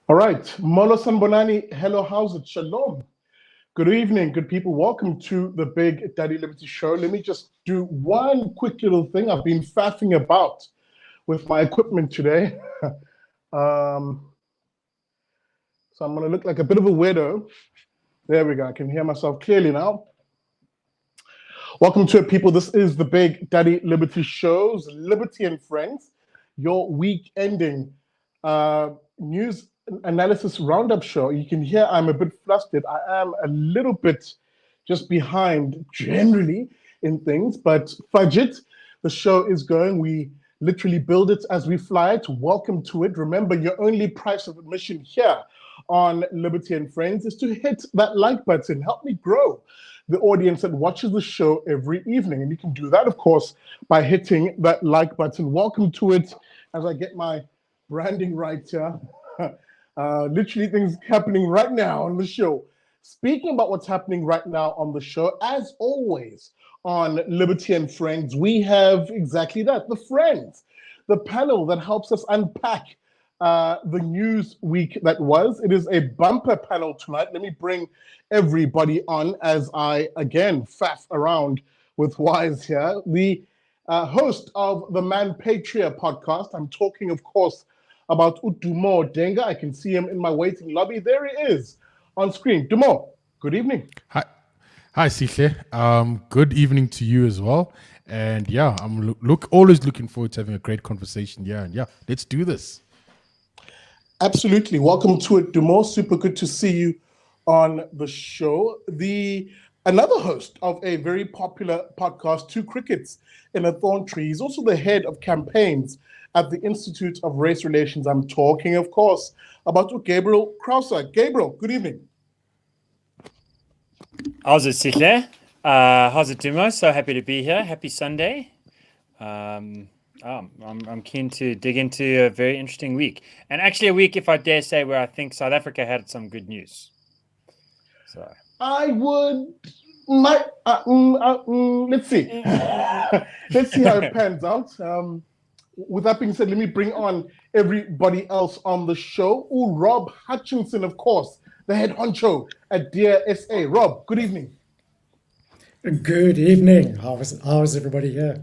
All right. Molo Sanbonani, hello, how's it? Shalom. Good evening, good people. Welcome to the Big Daddy Liberty Show. Let me just do one quick little thing. I've been faffing about with my equipment today. um, so I'm going to look like a bit of a weirdo. There we go. I can hear myself clearly now. Welcome to it, people. This is the Big Daddy Liberty Show's Liberty and Friends, your week ending news analysis roundup show. You can hear I'm a bit flustered. I am a little bit just behind generally in things, but fudge it. The show is going. We literally build it as we fly it. Welcome to it. Remember, your only price of admission here on Liberty and Friends is to hit that like button. Help me grow the audience that watches the show every evening. And you can do that, of course, by hitting that like button. Welcome to it as I get my branding right here. Literally things happening right now on the show. Speaking about what's happening right now on the show, as always on Liberty and Friends, we have exactly that, the Friends, the panel that helps us unpack the news week that was. It is a bumper panel tonight. Let me bring everybody on as I, again, faff around with Wise here. The host of the Manpatria podcast. I'm talking, of course, about Dumo Denga. I can see him in my waiting lobby. There he is on screen. Dumo, good evening. Hi, Sihle. Good evening to you as well. And yeah, I'm always looking forward to having a great conversation. Yeah, and yeah, let's do this. Absolutely. Welcome to it, Dumo. Super good to see you on the show. Another host of a very popular podcast, Two Crickets in a Thorn Tree. He's also the head of campaigns at the Institute of Race Relations. I'm talking, of course, about Gabriel Crouse. Gabriel, good evening. How's it, Sihle? How's it, Dumo? So happy to be here. Happy Sunday. I'm keen to dig into a very interesting week. And actually a week, if I dare say, where I think South Africa had some good news. So I would... let's see. Let's see how it pans out. With that being said, let me bring on everybody else on the show. Rob Hutchinson, of course, the head honcho at Dear SA. Rob, good evening. Good evening. How is everybody here?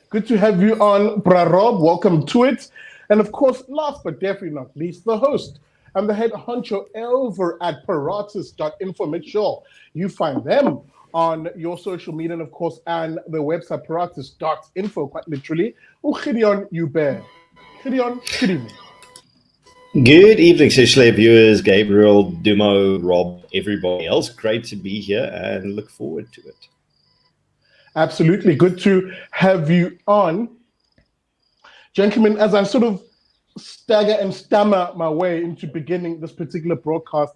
Good to have you on, Bra Rob. Welcome to it. And of course, last but definitely not least, the host and the head honcho over at Paratus.info. Make sure you find them on your social media and, of course, and the website Paratus.info, quite literally. Gideon Joubert. Gideon, good evening. Good evening, Sishle viewers, Gabriel, Dumo, Rob, everybody else. Great to be here and look forward to it. Absolutely. Good to have you on. Gentlemen, as I sort of stagger and stammer my way into beginning this particular broadcast,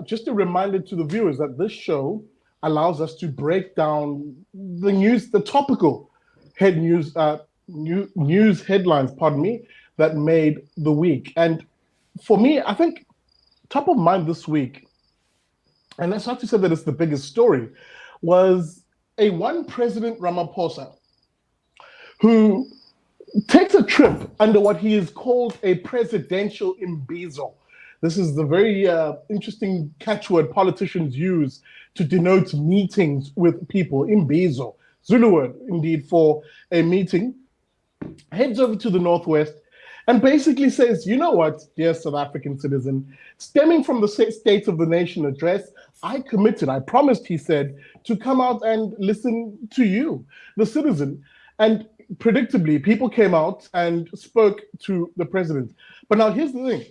just a reminder to the viewers that this show allows us to break down the news, the topical news headlines, that made the week. And for me, I think top of mind this week, and that's not to say that it's the biggest story, was one President Ramaphosa who takes a trip under what he has called a presidential imbizo. This is the very interesting catchword politicians use to denote meetings with people. Imbizo, Zulu word indeed for a meeting. Heads over to the Northwest and basically says, you know what, dear South African citizen, stemming from the State of the Nation address, I promised, he said, to come out and listen to you, the citizen. And predictably, people came out and spoke to the president. But now here's the thing.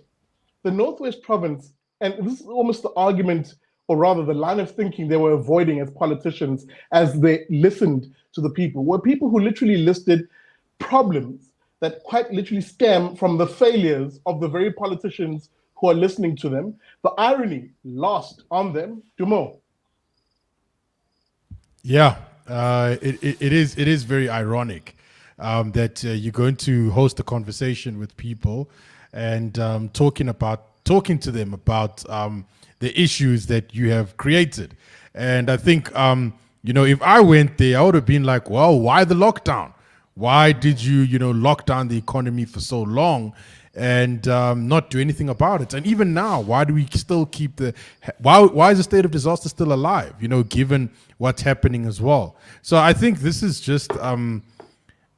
The Northwest province, and this is almost the argument, or rather the line of thinking they were avoiding as politicians as they listened to the people, were people who literally listed problems that quite literally stem from the failures of the very politicians who are listening to them. The irony lost on them. Dumo. Yeah, it is very ironic that you're going to host a conversation with people and talking to them about the issues that you have created. And I think, if I went there, I would have been like, well, why the lockdown? Why did you, lock down the economy for so long? and not do anything about it. And even now, why do we still keep why is the state of disaster still alive, given what's happening as well? So I think this is just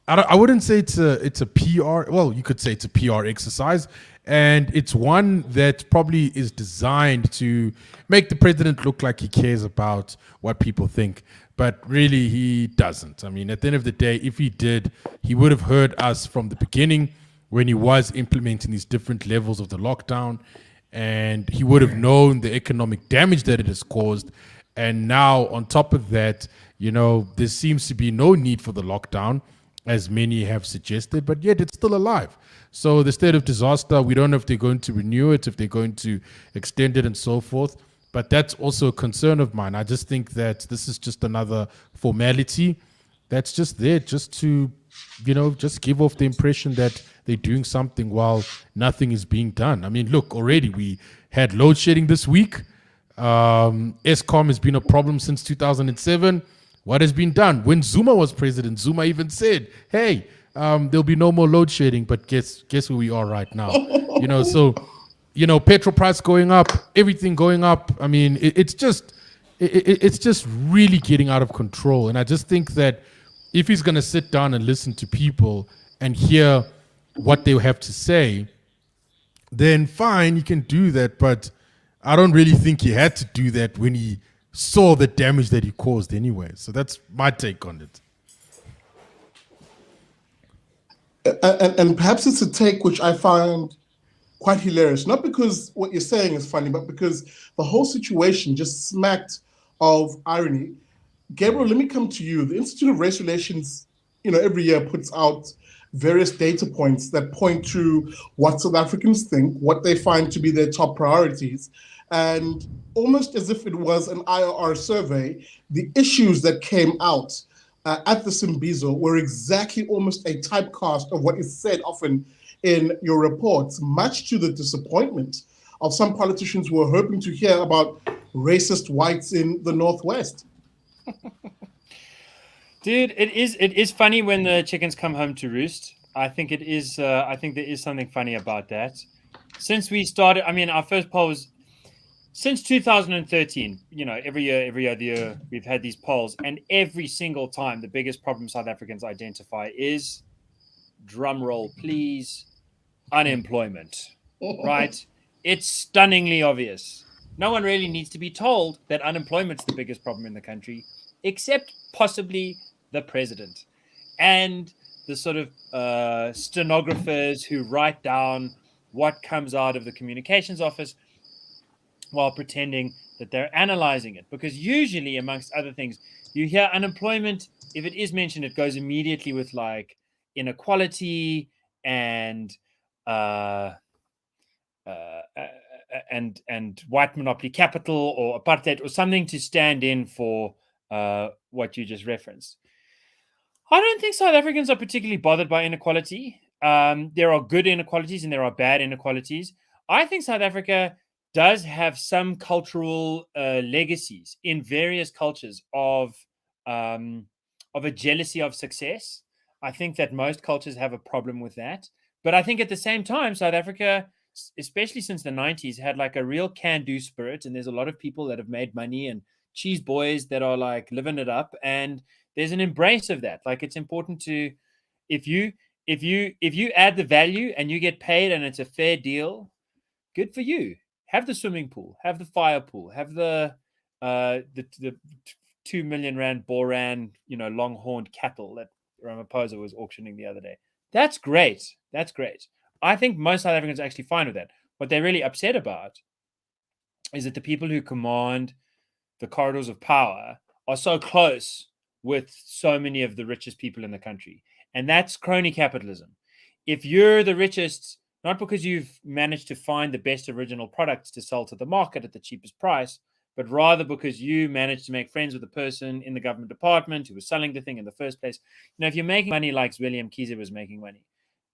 I wouldn't say it's a PR. Well, you could say it's a PR exercise, and it's one that probably is designed to make the president look like he cares about what people think, but really he doesn't. I mean, at the end of the day, if he did, he would have heard us from the beginning when he was implementing these different levels of the lockdown, and he would have known the economic damage that it has caused. And now, on top of that, there seems to be no need for the lockdown, as many have suggested, but yet it's still alive. So the state of disaster, we don't know if they're going to renew it, if they're going to extend it and so forth. But that's also a concern of mine. I just think that this is just another formality that's just there just to, just give off the impression that they're doing something while nothing is being done. I mean, look, already we had load shedding this week. ESCOM has been a problem since 2007. What has been done? When Zuma was president, Zuma even said, hey, there'll be no more load shedding, but guess where we are right now? So, petrol price going up, everything going up. I mean, it's just really getting out of control. And I just think that if he's going to sit down and listen to people and hear what they have to say, then fine, he can do that. But I don't really think he had to do that when he saw the damage that he caused anyway. So that's my take on it. And perhaps it's a take which I find quite hilarious, not because what you're saying is funny, but because the whole situation just smacked of irony. Gabriel, let me come to you. The Institute of Race Relations, every year puts out various data points that point to what South Africans think, what they find to be their top priorities. And almost as if it was an IRR survey, the issues that came out at the imbizo were exactly almost a typecast of what is said often in your reports, much to the disappointment of some politicians who were hoping to hear about racist whites in the Northwest. Dude, it is funny when the chickens come home to roost. I think it is. I think there is something funny about that. Since we started, our first poll was since 2013. Every other year we've had these polls, and every single time the biggest problem South Africans identify is, drum roll please, unemployment. Right? It's stunningly obvious. No one really needs to be told that unemployment's the biggest problem in the country, except possibly the president and the sort of stenographers who write down what comes out of the communications office while pretending that they're analyzing it. Because usually, amongst other things, you hear unemployment, if it is mentioned, it goes immediately with like inequality and white monopoly capital or apartheid or something to stand in for what you just referenced. I don't think South Africans are particularly bothered by inequality. There are good inequalities and there are bad inequalities. I think South Africa does have some cultural legacies in various cultures of a jealousy of success. I think that most cultures have a problem with that. But I think at the same time, South Africa, especially since the 90s, had like a real can-do spirit. And there's a lot of people that have made money and cheese boys that are like living it up. And there's an embrace of that. Like, it's important to, if you add the value and you get paid and it's a fair deal, good for you. Have the swimming pool, have the fire pool, have the 2 million rand Boran, long-horned cattle that Ramaphosa was auctioning the other day. That's great. That's great. I think most South Africans are actually fine with that. What they're really upset about is that the people who command the corridors of power are so close with so many of the richest people in the country. And that's crony capitalism. If you're the richest, not because you've managed to find the best original products to sell to the market at the cheapest price, but rather because you managed to make friends with the person in the government department who was selling the thing in the first place. If you're making money like William Kiese was making money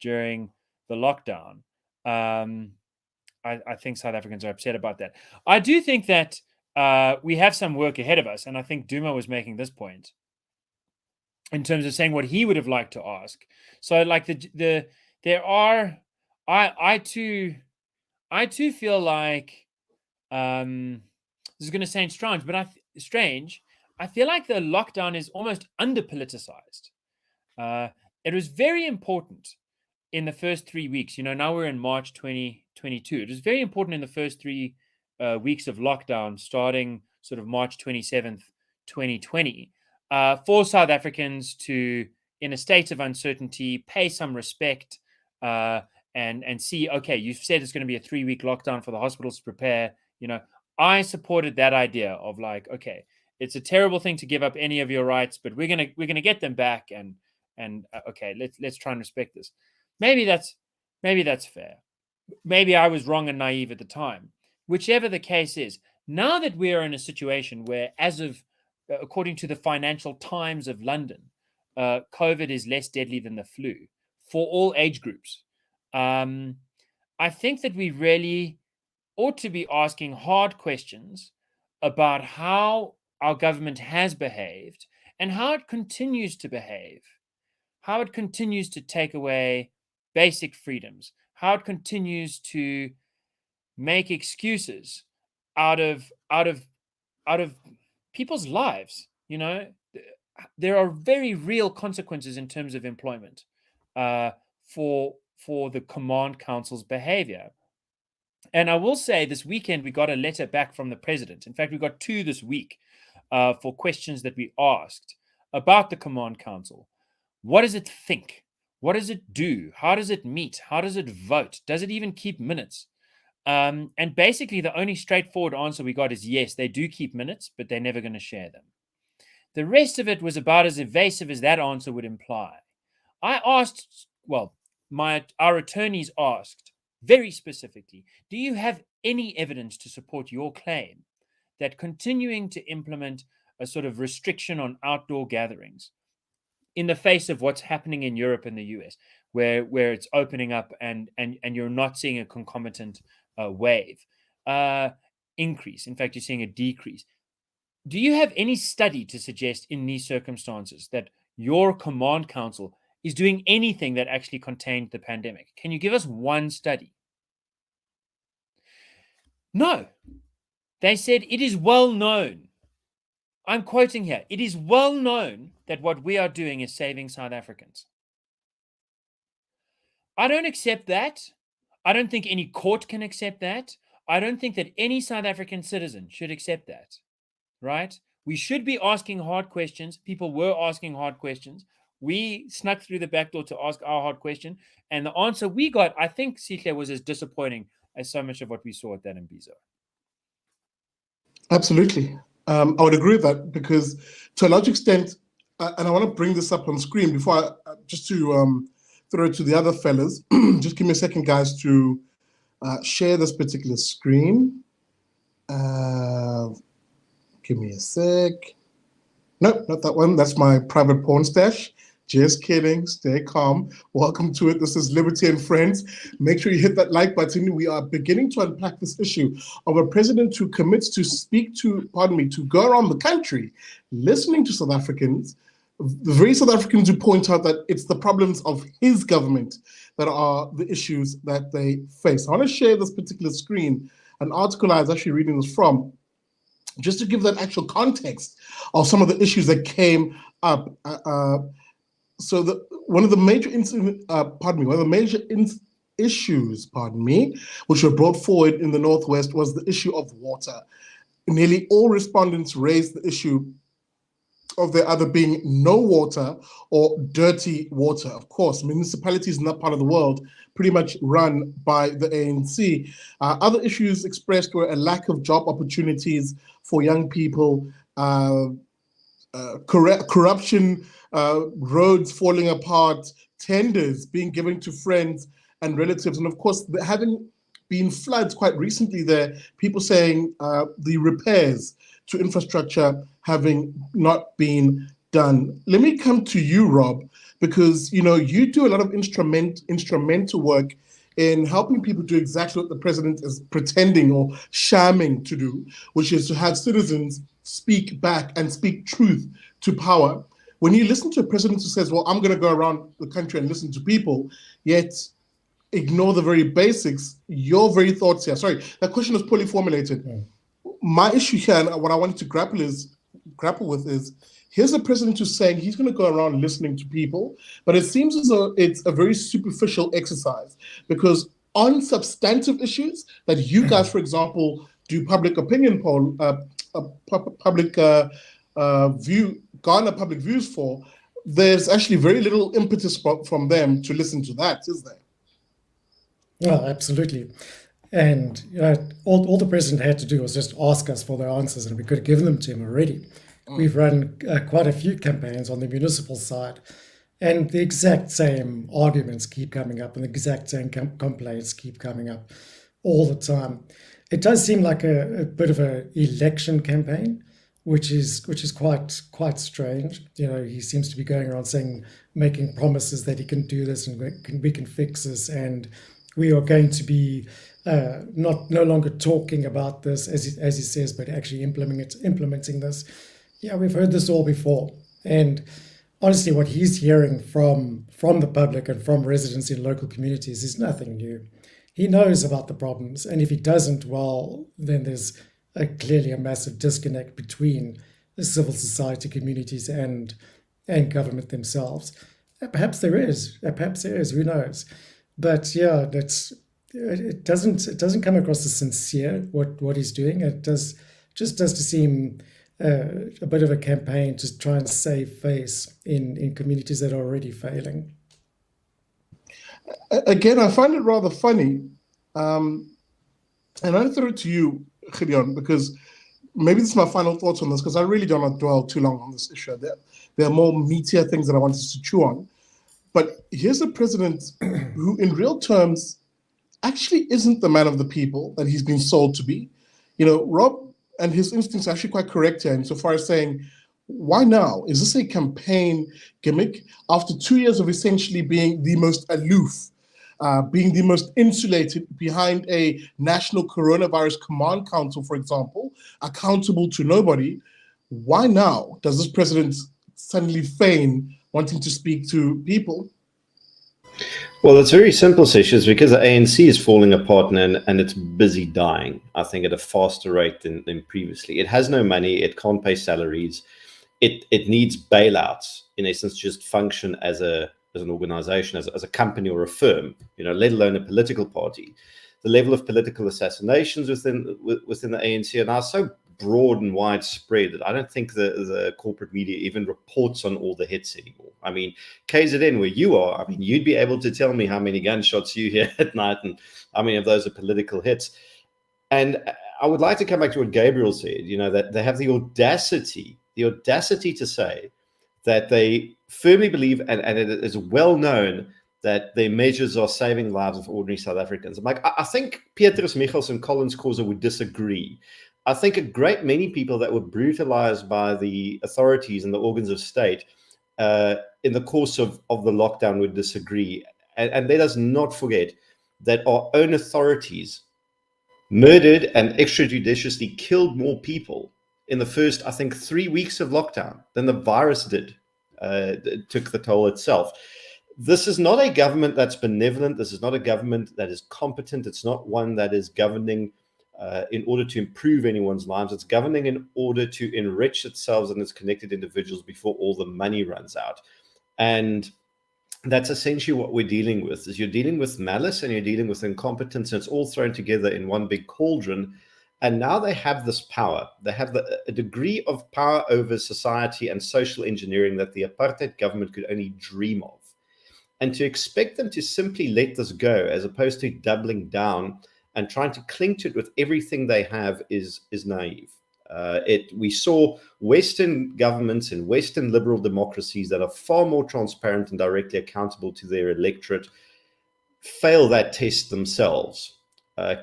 during the lockdown, I think South Africans are upset about that. I do think that we have some work ahead of us, and I think Dumo was making this point in terms of saying what he would have liked to ask. So, like there are, I too feel like this is going to sound strange, but I feel like the lockdown is almost under politicized. It was very important in the first 3 weeks. Now we're in March 2022. It was very important in the first 3 weeks of lockdown, starting sort of March 27th, 2020, for South Africans to, in a state of uncertainty, pay some respect and see, okay, you've said it's going to be a 3-week lockdown for the hospitals to prepare. I supported that idea of like, okay, it's a terrible thing to give up any of your rights, but we're gonna get them back, and okay, let's try and respect this. Maybe that's fair. Maybe I was wrong and naive at the time. Whichever the case is, now that we are in a situation where, as of according to the Financial Times of London, COVID is less deadly than the flu for all age groups. I think that we really ought to be asking hard questions about how our government has behaved and how it continues to behave, how it continues to take away basic freedoms, how it continues to make excuses out of people's lives. There are very real consequences in terms of employment for the Command Council's behavior. And I will say this weekend, we got a letter back from the president. In fact, we got 2 this week for questions that we asked about the Command Council. What does it think? What does it do? How does it meet? How does it vote? Does it even keep minutes? And basically, the only straightforward answer we got is yes, they do keep minutes, but they're never going to share them. The rest of it was about as evasive as that answer would imply. I asked, our attorneys asked very specifically, do you have any evidence to support your claim that continuing to implement a sort of restriction on outdoor gatherings in the face of what's happening in Europe and the US, where it's opening up and you're not seeing a concomitant wave increase. In fact, you're seeing a decrease. Do you have any study to suggest in these circumstances that your Command Council is doing anything that actually contained the pandemic? Can you give us one study? No. They said it is well known. I'm quoting here. It is well known that what we are doing is saving South Africans. I don't accept that. I don't think any court can accept that. I don't think that any South African citizen should accept that, right? We should be asking hard questions. People were asking hard questions. We snuck through the back door to ask our hard question. And the answer we got, I think, Sihle, was as disappointing as so much of what we saw at that imbizo. Absolutely. I would agree with that, because to a large extent, and I want to bring this up on screen before just to throw it to the other fellas. Just give me a second, guys, to share this particular screen. Give me a sec. Nope, not that one. That's my private porn stash. Just kidding. Stay calm. Welcome to it. This is Liberty and Friends. Make sure you hit that like button. We are beginning to unpack this issue of a president who commits to go around the country, listening to South Africans, the very South Africans who point out that it's the problems of his government that are the issues that they face. I want to share this particular screen, an article I was actually reading this from, just to give that actual context of some of the issues that came up. So one of the major issues, which were brought forward in the Northwest was the issue of water. Nearly all respondents raised the issue of there either being no water or dirty water. Of course, municipalities in that part of the world pretty much run by the ANC. Other issues expressed were a lack of job opportunities for young people, corruption, roads falling apart, tenders being given to friends and relatives, and of course, there having been floods quite recently there, people saying the repairs to infrastructure having not been done. Let me come to you, Rob, because you do a lot of instrumental work in helping people do exactly what the president is pretending or shamming to do, which is to have citizens speak back and speak truth to power. When you listen to a president who says, well, I'm going to go around the country and listen to people, yet ignore the very basics, your very thoughts here. Sorry, that question is poorly formulated. My issue here, and what I wanted to grapple with is, here's the president who's saying he's going to go around listening to people, but it seems as though it's a very superficial exercise, because on substantive issues that you guys, for example, do public opinion poll, garner public views for, there's actually very little impetus from them to listen to that, is there? Well, absolutely. And all the president had to do was just ask us for the answers, and we could have given them to him already. We've run quite a few campaigns on the municipal side, and the exact same arguments keep coming up, and the exact same complaints keep coming up all the time. It does seem like a bit of an election campaign, which is quite strange. He seems to be going around making promises that he can do this and we can fix this, and we are going to be no longer talking about this as he says, but actually implementing this. Yeah, we've heard this all before, and honestly, what he's hearing from the public and from residents in local communities is nothing new. He knows about the problems, and if he doesn't, well, then there's clearly a massive disconnect between the civil society communities and government themselves. Perhaps there is. Who knows? But yeah, it doesn't come across as sincere what he's doing. It just does to seem a bit of a campaign to try and save face in communities that are already failing. Again, I find it rather funny, and I'll throw it to you, Gideon, because maybe this is my final thoughts on this, because I really don't want to dwell too long on this issue. There are more meatier things that I wanted to chew on. But here's a president who, in real terms, actually isn't the man of the people that he's been sold to be. Rob and his instincts are actually quite correct here insofar as saying, why now? Is this a campaign gimmick? After 2 years of essentially being the most aloof, being the most insulated behind a national coronavirus command council, for example, accountable to nobody, why now does this president suddenly feign wanting to speak to people? Well, it's very simple, Sish. It's because the ANC is falling apart and it's busy dying, I think, at a faster rate than previously. It has no money. It can't pay salaries. It needs bailouts, in essence, just function as an organization, as a company or a firm, let alone a political party. The level of political assassinations within the ANC are now so broad and widespread that I don't think the corporate media even reports on all the hits anymore. I mean, KZN, where you are, you'd be able to tell me how many gunshots you hear at night and how many of those are political hits. And I would like to come back to what Gabriel said, that they have the audacity to say that they firmly believe, and it is well known, that their measures are saving lives of ordinary South Africans. I think Petrus Michels and Collins Causa would disagree. I think a great many people that were brutalized by the authorities and the organs of state in the course of the lockdown would disagree. And let us not forget that our own authorities murdered and extrajudiciously killed more people in the first, I think, 3 weeks of lockdown than the virus did. It took the toll itself. This is not a government that's benevolent. This is not a government that is competent. It's not one that is governing in order to improve anyone's lives. It's governing in order to enrich itself and its connected individuals before all the money runs out. And that's essentially what we're dealing with, is you're dealing with malice and you're dealing with incompetence, and it's all thrown together in one big cauldron. And now they have this power. They have a degree of power over society and social engineering that the apartheid government could only dream of. And to expect them to simply let this go, as opposed to doubling down and trying to cling to it with everything they have, is naive. We saw Western governments and Western liberal democracies that are far more transparent and directly accountable to their electorate fail that test themselves.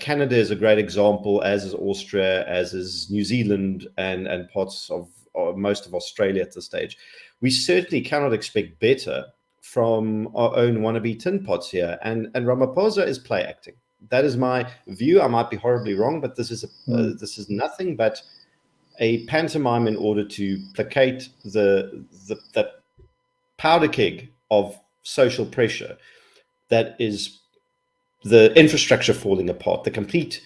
Canada is a great example, as is Austria, as is New Zealand, and parts of most of Australia at this stage. We certainly cannot expect better from our own wannabe tin pots here. And Ramaphosa is play acting. That is my view. I might be horribly wrong, but this is nothing but a pantomime in order to placate the powder keg of social pressure that is the infrastructure falling apart, the complete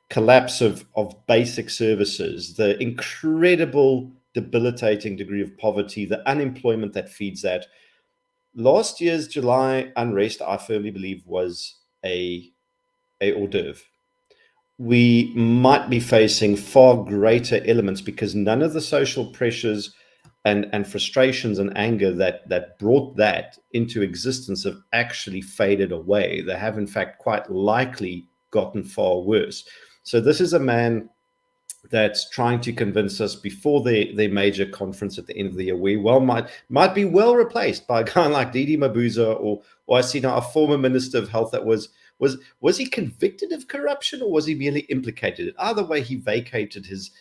collapse of basic services, the incredible debilitating degree of poverty, the unemployment that feeds that. Last year's July unrest, I firmly believe, was a hors d'oeuvre. We might be facing far greater elements because none of the social pressures and frustrations and anger that brought that into existence have actually faded away. They have, in fact, quite likely gotten far worse. So this is a man that's trying to convince us before the major conference at the end of the year, we might be well replaced by a guy like Didi Mabuza, or I see now a former Minister of Health that was he convicted of corruption, or was he merely implicated? Either way, he vacated his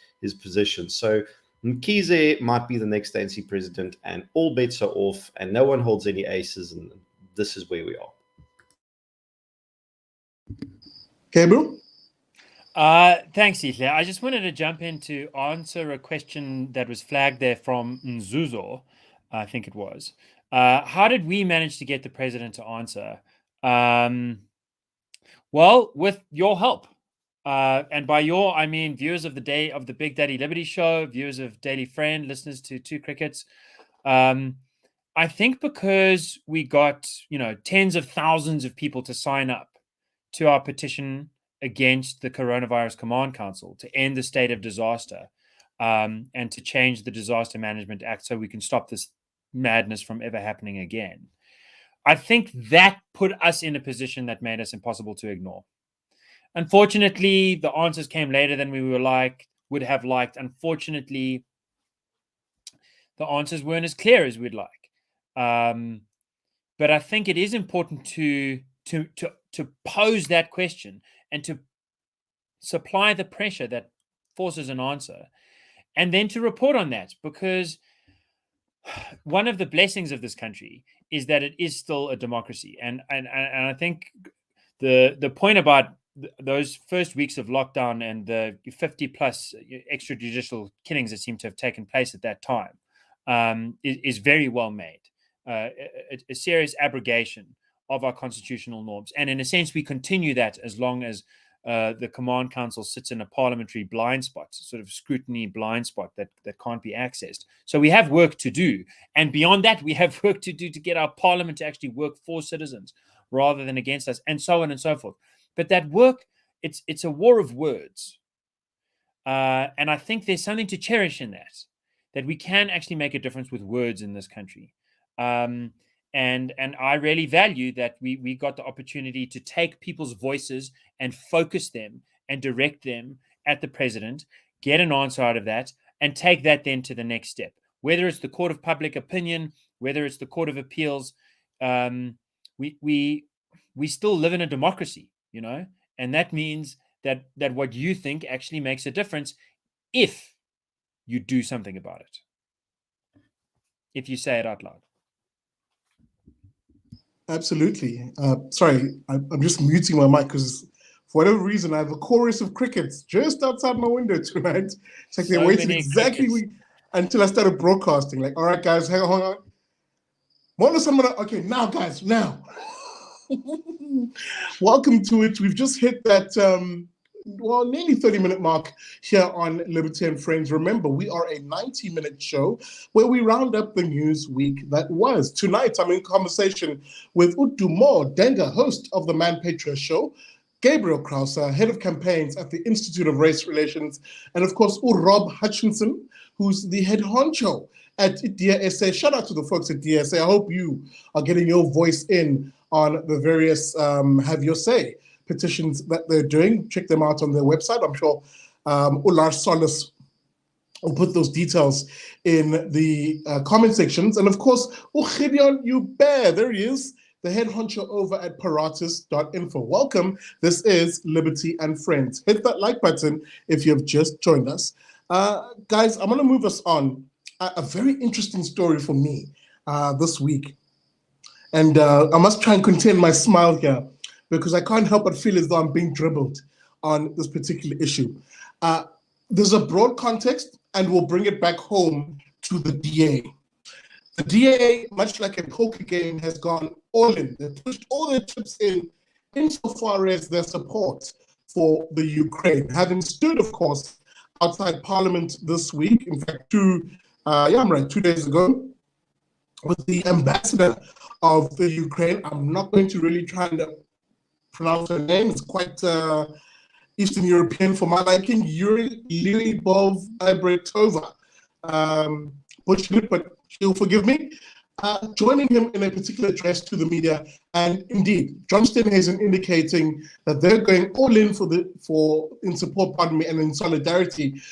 position. So Mkhize might be the next ANC president, and all bets are off, and no one holds any aces, and this is where we are. Gabriel? Thanks, Hitler. I just wanted to jump in to answer a question that was flagged there from Nzuzo, I think it was. How did we manage to get the president to answer? Well, with your help. And by your, I mean viewers of the Big Daddy Liberty Show, viewers of Daily Friend, listeners to Two Crickets. I think because we got, tens of thousands of people to sign up to our petition against the Coronavirus Command Council to end the state of disaster, and to change the Disaster Management Act so we can stop this madness from ever happening again. I think that put us in a position that made us impossible to ignore. Unfortunately, the answers came later than we would have liked. Unfortunately, the answers weren't as clear as we'd like. But I think it is important to pose that question and to supply the pressure that forces an answer, and then to report on that, because one of the blessings of this country is that it is still a democracy. And I think the point about those first weeks of lockdown and the 50 plus extrajudicial killings that seem to have taken place at that time is very well made. A serious abrogation of our constitutional norms. And in a sense, we continue that as long as the Command Council sits in a parliamentary blind spot, sort of scrutiny blind spot that can't be accessed. So we have work to do. And beyond that, we have work to do to get our parliament to actually work for citizens rather than against us, and so on and so forth. But that work, it's a war of words. And I think there's something to cherish in that we can actually make a difference with words in this country. And I really value that we got the opportunity to take people's voices and focus them and direct them at the president, get an answer out of that, and take that then to the next step. Whether it's the Court of Public Opinion, whether it's the Court of Appeals, we still live in a democracy, and that means that what you think actually makes a difference if you do something about it, if you say it out loud. Absolutely. Sorry, I'm just muting my mic because for whatever reason I have a chorus of crickets just outside my window tonight. It's like they're waiting exactly until I started broadcasting. Like, all right, guys, hang on. Okay, now, guys, now. Welcome to it. We've just hit that nearly 30-minute mark here on Liberty and Friends. Remember, we are a 90-minute show where we round up the news week that was. Tonight, I'm in conversation with Dumo, Denga, host of the Manpatria show, Gabriel Crouse, head of campaigns at the Institute of Race Relations, and of course, Rob Hutchinson, who's the head honcho at DSA. Shout out to the folks at DSA. I hope you are getting your voice in on the various Have Your Say petitions that they're doing. Check them out on their website. I'm sure Ular Solis will put those details in the comment sections. And of course, Gideon Joubert, there he is, the head honcho over at Paratus.info. Welcome. This is Liberty and Friends. Hit that like button if you've just joined us. Guys, I'm going to move us on. A very interesting story for me this week. And I must try and contain my smile here, because I can't help but feel as though I'm being dribbled on this particular issue. There's a broad context, and we'll bring it back home to the DA. The DA, much like a poker game, has gone all in. They've pushed all their chips in insofar as their support for the Ukraine, having stood, of course, outside Parliament this week, in fact, 2 days ago, with the ambassador of the Ukraine. I'm not going to really try and pronounce her name. It's quite Eastern European for my liking. Lyubov Ibretova. Butchered it, but she'll forgive me. Joining him in a particular address to the media, and indeed, John Steenhuisen indicating that they're going all in in support, and in solidarity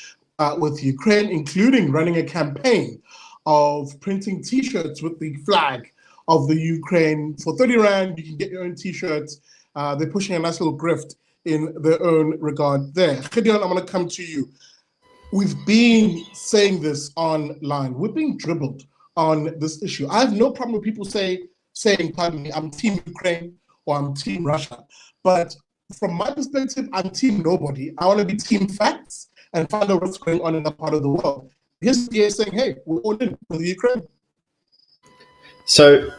with Ukraine, including running a campaign of printing T-shirts with the flag of the Ukraine. For 30 Rand, you can get your own T-shirts. They're pushing a nice little grift in their own regard there. Gideon, I'm going to come to you. We've been saying this online. We're being dribbled on this issue. I have no problem with people saying, pardon me, I'm Team Ukraine or I'm Team Russia. But from my perspective, I'm Team nobody. I want to be Team facts and find out what's going on in that part of the world. Here's the saying, hey, we're all in for the Ukraine. So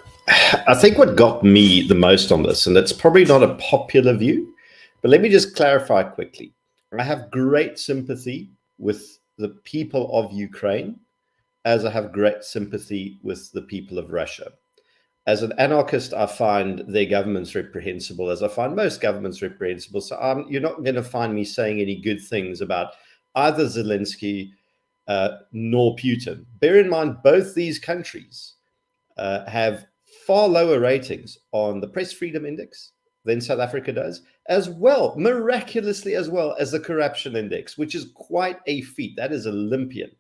I think what got me the most on this, and it's probably not a popular view, but let me just clarify quickly. I have great sympathy with the people of Ukraine, as I have great sympathy with the people of Russia. As an anarchist, I find their governments reprehensible, as I find most governments reprehensible. So you're not going to find me saying any good things about either Zelensky nor Putin. Bear in mind, both these countries have far lower ratings on the Press Freedom Index than South Africa does, as well, miraculously, as well as the Corruption Index, which is quite a feat. That is Olympian.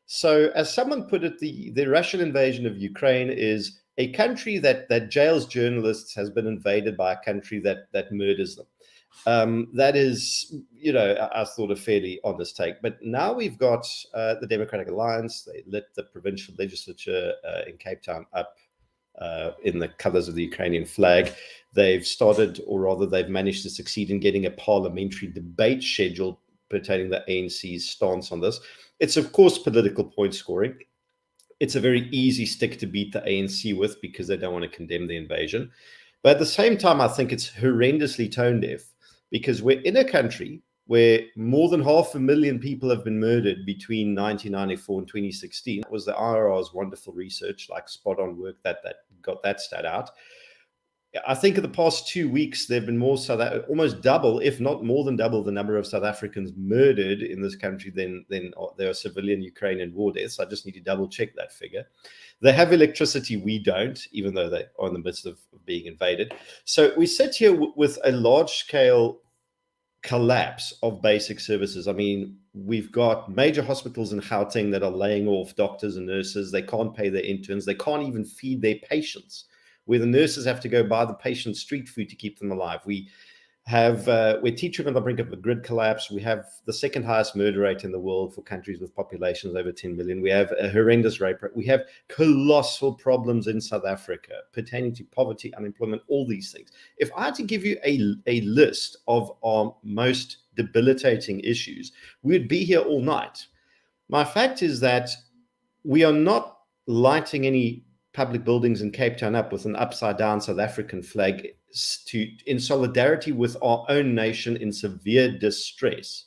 So as someone put it, the Russian invasion of Ukraine is a country that jails journalists, has been invaded by a country that murders them. That is, I thought a fairly honest take. But now we've got the Democratic Alliance. They lit the provincial legislature in Cape Town up in the colors of the Ukrainian flag. They've started, or rather they've managed to succeed in getting a parliamentary debate scheduled pertaining to the ANC's stance on this. It's, of course, political point scoring. It's a very easy stick to beat the ANC with because they don't want to condemn the invasion. But at the same time, I think it's horrendously tone deaf because we're in a country where more than 500,000 people have been murdered between 1994 and 2016. That was the IRR's wonderful research, like spot on work that got that stat out. I think in the past 2 weeks, there have been almost double, if not more than double, the number of South Africans murdered in this country than there are civilian Ukrainian war deaths. I just need to double check that figure. They have electricity, we don't, even though they are in the midst of being invaded. So we sit here with a large scale collapse of basic services. I mean, we've got major hospitals in Gauteng that are laying off doctors and nurses. They can't pay their interns. They can't even feed their patients, where the nurses have to go buy the patients street food to keep them alive. We're teaching on the brink of a grid collapse. We have the second highest murder rate in the world for countries with populations over 10 million. We have a horrendous rape rate. We have colossal problems in South Africa pertaining to poverty, unemployment, all these things. If I had to give you a list of our most debilitating issues, we'd be here all night. My fact is that we are not lighting any public buildings in Cape Town up with an upside down South African flag in solidarity with our own nation in severe distress.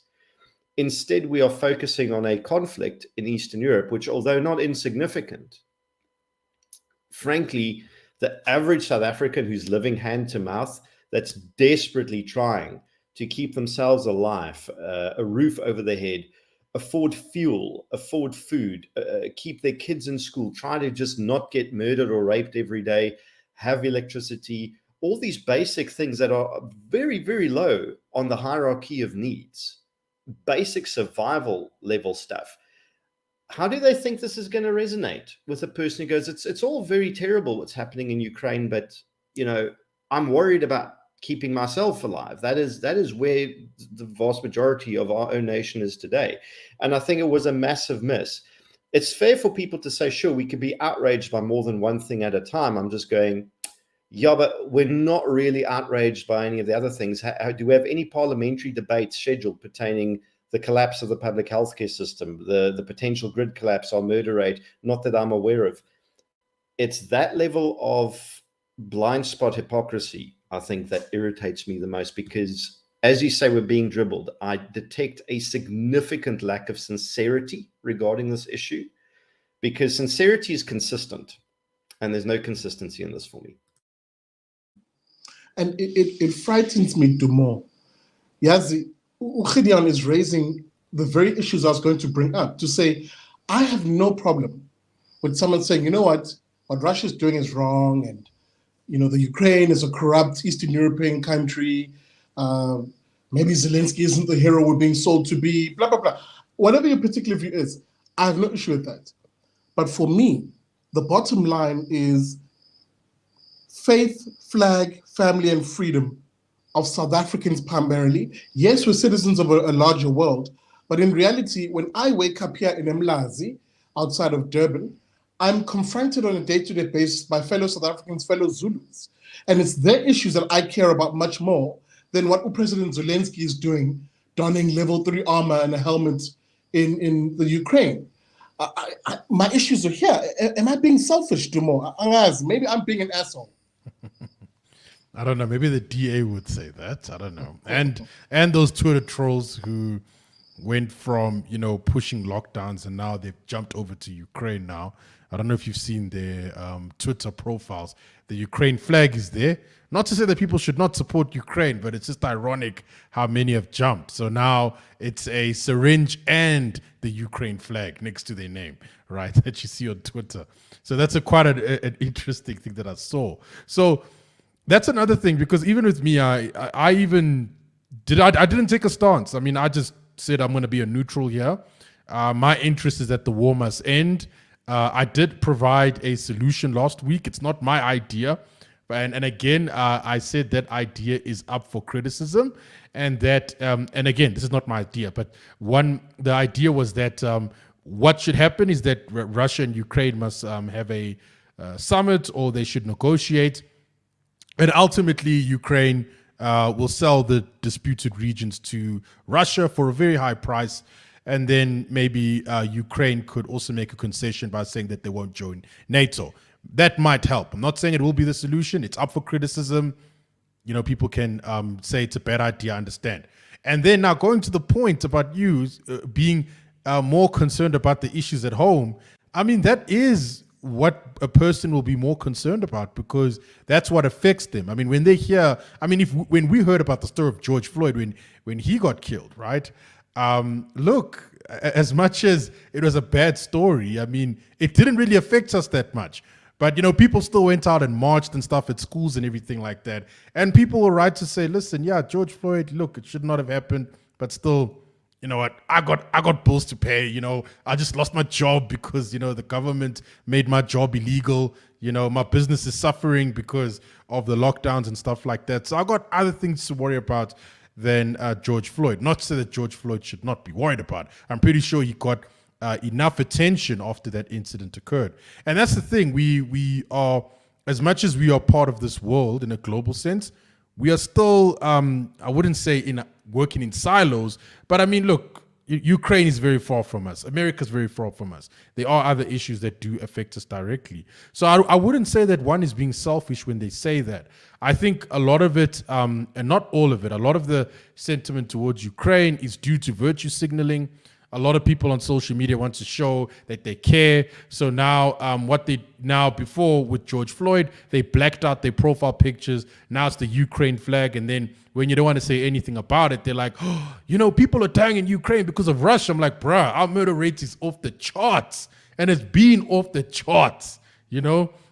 Instead, we are focusing on a conflict in Eastern Europe, which, although not insignificant, frankly, the average South African who's living hand to mouth, that's desperately trying to keep themselves alive, a roof over their head, afford fuel, afford food, keep their kids in school, try to just not get murdered or raped every day, have electricity, all these basic things that are very, very low on the hierarchy of needs, basic survival level stuff. How do they think this is going to resonate with a person who goes, it's all very terrible what's happening in Ukraine, but, I'm worried about keeping myself alive. That is where the vast majority of our own nation is today. And I think it was a massive miss. It's fair for people to say, sure, we could be outraged by more than one thing at a time. I'm just going, yeah, but we're not really outraged by any of the other things. Do we have any parliamentary debates scheduled pertaining the collapse of the public healthcare system, the potential grid collapse, our murder rate? Not that I'm aware of. It's that level of blind spot hypocrisy, I think, that irritates me the most, because, as you say, we're being dribbled. I detect a significant lack of sincerity regarding this issue, because sincerity is consistent, and there's no consistency in this for me. And it frightens me, Dumo. Yazi, Gideon is raising the very issues I was going to bring up, to say, I have no problem with someone saying, you know what Russia's doing is wrong, and the Ukraine is a corrupt Eastern European country. Maybe Zelensky isn't the hero we're being sold to be, blah, blah, blah. Whatever your particular view is, I have no issue with that. But for me, the bottom line is faith, flag, family, and freedom of South Africans primarily. Yes, we're citizens of a larger world, but in reality, when I wake up here in Mlazi, outside of Durban, I'm confronted on a day-to-day basis by fellow South Africans, fellow Zulus. And it's their issues that I care about much more than what President Zelensky is doing, donning level 3 armor and a helmet in the Ukraine. My issues are here. Am I being selfish, Dumo? Maybe I'm being an asshole. I don't know. Maybe the DA would say that. I don't know. And those Twitter trolls who went from, pushing lockdowns, and now they've jumped over to Ukraine now. I don't know if you've seen their Twitter profiles. The Ukraine flag is there. Not to say that people should not support Ukraine, but it's just ironic how many have jumped. So now it's a syringe and the Ukraine flag next to their name, right? That you see on Twitter. So that's quite an interesting thing that I saw. So that's another thing, because even with me, I didn't take a stance. I mean, I just said I'm going to be a neutral here. My interest is that the war must end. I did provide a solution last week. It's not my idea. And again, I said that idea is up for criticism, and that, and again, this is not my idea, but the idea was that what should happen is that Russia and Ukraine must have a summit, or they should negotiate, and ultimately Ukraine will sell the disputed regions to Russia for a very high price. And then maybe Ukraine could also make a concession by saying that they won't join NATO. That might help. I'm not saying it will be the solution. It's up for criticism. People can say it's a bad idea, I understand. And then now going to the point about you being more concerned about the issues at home, I mean, that is what a person will be more concerned about, because that's what affects them. I mean, when they hear, when we heard about the story of George Floyd, when he got killed, right? Look, as much as it was a bad story, I mean, it didn't really affect us that much. But, people still went out and marched and stuff at schools and everything like that. And people were right to say, listen, yeah, George Floyd, look, it should not have happened. But still, you know what, I got bills to pay. I just lost my job because, the government made my job illegal. My business is suffering because of the lockdowns and stuff like that. So I got other things to worry about than George Floyd. Not to say that George Floyd should not be worried about. I'm pretty sure he got enough attention after that incident occurred. And that's the thing. We are, as much as we are part of this world in a global sense, we are still, I wouldn't say working in silos, but I mean, look, Ukraine is very far from us. America is very far from us. There are other issues that do affect us directly. So I wouldn't say that one is being selfish when they say that. I think a lot of it, and not all of it, a lot of the sentiment towards Ukraine is due to virtue signaling. A lot of people on social media want to show that they care. So now before with George Floyd, they blacked out their profile pictures. Now it's the Ukraine flag. And then when you don't want to say anything about it, they're like, people are dying in Ukraine because of Russia. I'm like, bruh, our murder rate is off the charts. And it's been off the charts,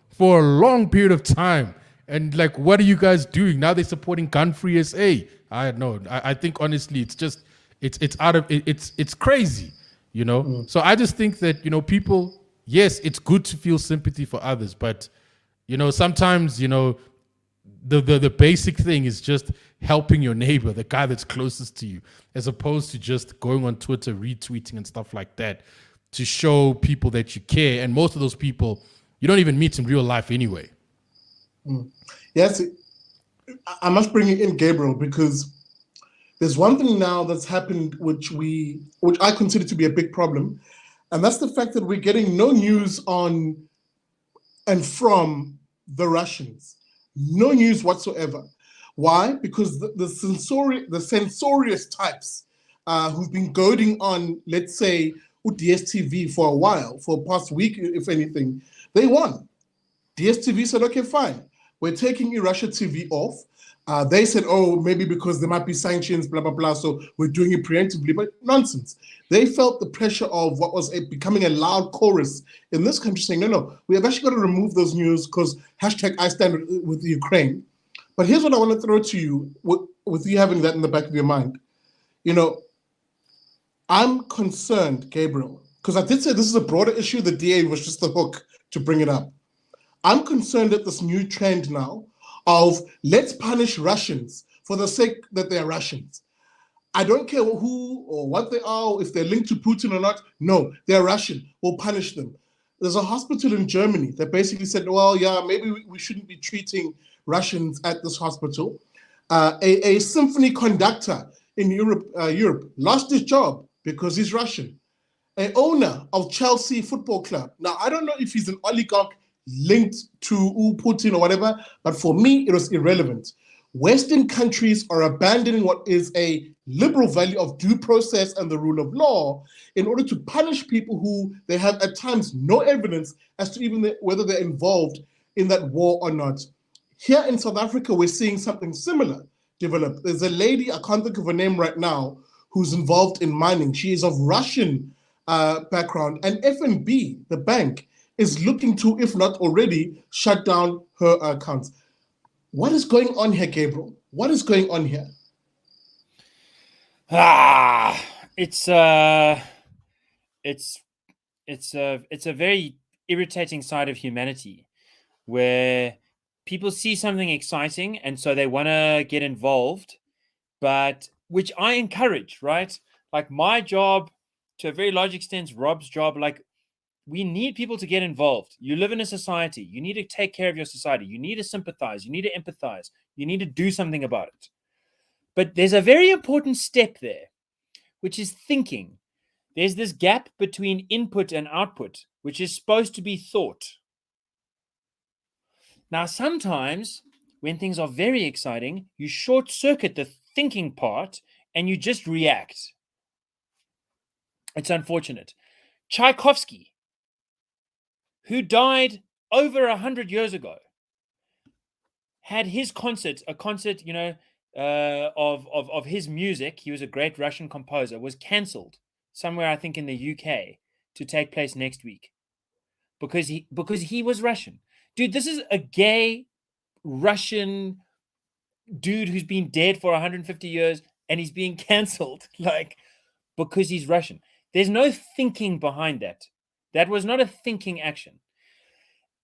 for a long period of time. And like, what are you guys doing? Now they're supporting Gun-Free SA. I think honestly, it's just, it's crazy, So I just think that, people, yes, it's good to feel sympathy for others, but, sometimes, the basic thing is just helping your neighbor, the guy that's closest to you, as opposed to just going on Twitter, retweeting and stuff like that to show people that you care. And most of those people, you don't even meet in real life anyway. Yes, I must bring it in, Gabriel, because there's one thing now that's happened which I consider to be a big problem, and that's the fact that we're getting no news on and from the Russians. No news whatsoever. Why? Because the censorious types who've been goading on, let's say, DSTV for a while, for the past week, if anything, they won. DSTV said, okay, fine, we're taking Russia TV off. They said, oh, maybe because there might be sanctions, blah, blah, blah, so we're doing it preemptively, but nonsense. They felt the pressure of what was becoming a loud chorus in this country saying, no, we have actually got to remove those news because hashtag I stand with Ukraine. But here's what I want to throw to you, with you having that in the back of your mind. You know, I'm concerned, Gabriel, because I did say this is a broader issue. The DA was just the hook to bring it up. I'm concerned at this new trend now of let's punish Russians for the sake that they're Russians. I don't care who or what they are, or if they're linked to Putin or not. No, they're Russian. We'll punish them. There's a hospital in Germany that basically said, well, yeah, maybe we shouldn't be treating Russians at this hospital. A symphony conductor in Europe lost his job because he's Russian. An owner of Chelsea Football Club. Now, I don't know if he's an oligarch linked to Putin or whatever, but for me, it was irrelevant. Western countries are abandoning what is a liberal value of due process and the rule of law in order to punish people who they have at times no evidence as to even whether they're involved in that war or not. Here in South Africa, we're seeing something similar develop. There's a lady, I can't think of her name right now, who's involved in mining. She is of Russian background, and FNB, the bank, is looking to, if not already, shut down her accounts. What is going on here, Gabriel? What is going on here? It's a very irritating side of humanity where people see something exciting and so they want to get involved, but which I encourage, right? Like my job, to a very large extent, Rob's job, like we need people to get involved. You live in a society. You need to take care of your society. You need to sympathize. You need to empathize. You need to do something about it. But there's a very important step there, which is thinking. There's this gap between input and output, which is supposed to be thought. Now, sometimes when things are very exciting, you short circuit the thinking part and you just react. It's unfortunate. Tchaikovsky, who died over 100 years ago, had his concert, of his music. He was a great Russian composer, was cancelled somewhere, I think, in the UK to take place next week because he was Russian. Dude, this is a gay Russian dude who's been dead for 150 years and he's being cancelled, like, because he's Russian. There's no thinking behind that. That was not a thinking action.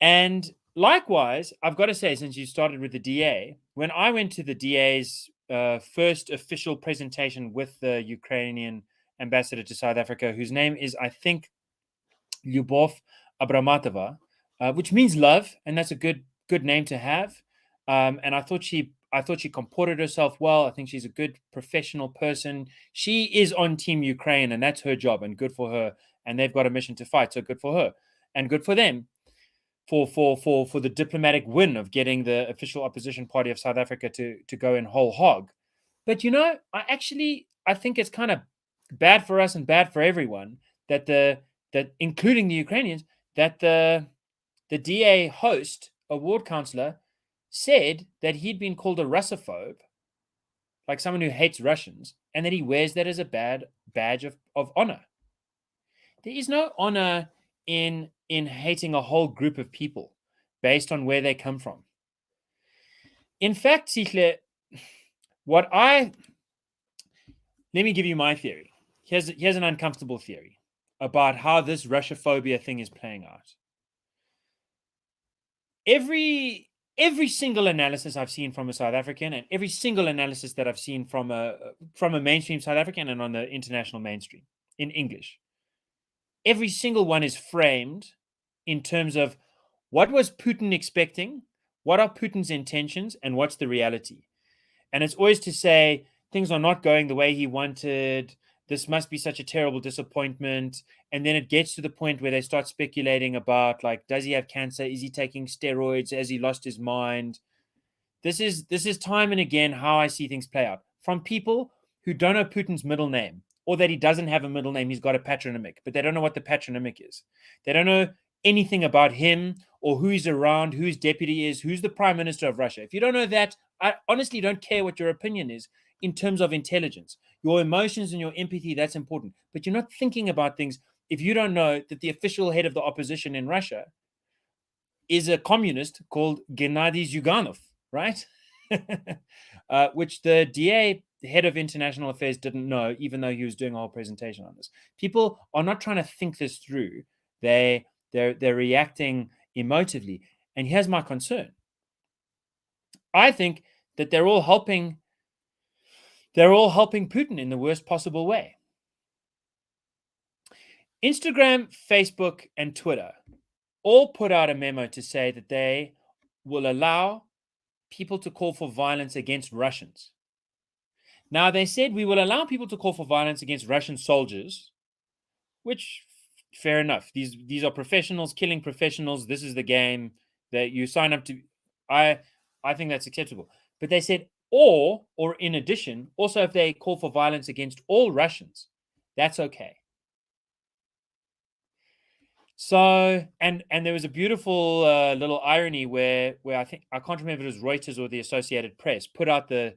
And likewise, I've got to say, since you started with the DA, when I went to the DA's first official presentation with the Ukrainian ambassador to South Africa, whose name is, I think, Lyubov Abramatova, which means love, and that's a good name to have. And I thought she comported herself well. I think she's a good professional person. She is on Team Ukraine, and that's her job, and good for her. And they've got a mission to fight, so good for her, and good for them for the diplomatic win of getting the official opposition party of South Africa to go in whole hog. But I think it's kind of bad for us and bad for everyone that including the Ukrainians, that the DA host, award counselor, said that he'd been called a Russophobe, like someone who hates Russians, and that he wears that as a badge of honor. There is no honor in hating a whole group of people based on where they come from. In fact, Sihle, let me give you my theory. Here's an uncomfortable theory about how this Russophobia thing is playing out. Every single analysis I've seen from a South African, and every single analysis that I've seen from a mainstream South African and on the international mainstream in English, every single one is framed in terms of what was Putin expecting, what are Putin's intentions, and what's the reality. And it's always to say things are not going the way he wanted. This must be such a terrible disappointment. And then it gets to the point where they start speculating about, like, does he have cancer? Is he taking steroids? Has he lost his mind? This is time and again how I see things play out from people who don't know Putin's middle name, or that he doesn't have a middle name. He's got a patronymic, but they don't know what the patronymic is. They don't know anything about him or who he's around, who his deputy is, who's the prime minister of Russia. If you don't know that, I honestly don't care what your opinion is in terms of intelligence. Your emotions and your empathy, that's important. But you're not thinking about things if you don't know that the official head of the opposition in Russia is a communist called Gennady Zyuganov, right? Which the DA, the head of international affairs, didn't know, even though he was doing a whole presentation on this. People are not trying to think this through. They're reacting emotively. And here's my concern. I think that they're all helping Putin in the worst possible way. Instagram, Facebook, and Twitter all put out a memo to say that they will allow people to call for violence against Russians. Now, they said we will allow people to call for violence against Russian soldiers, which, fair enough. These are professionals killing professionals. This is the game that you sign up to. I think that's acceptable. But they said, or in addition, also if they call for violence against all Russians, that's okay. So, and there was a beautiful little irony where I can't remember if it was Reuters or the Associated Press put out the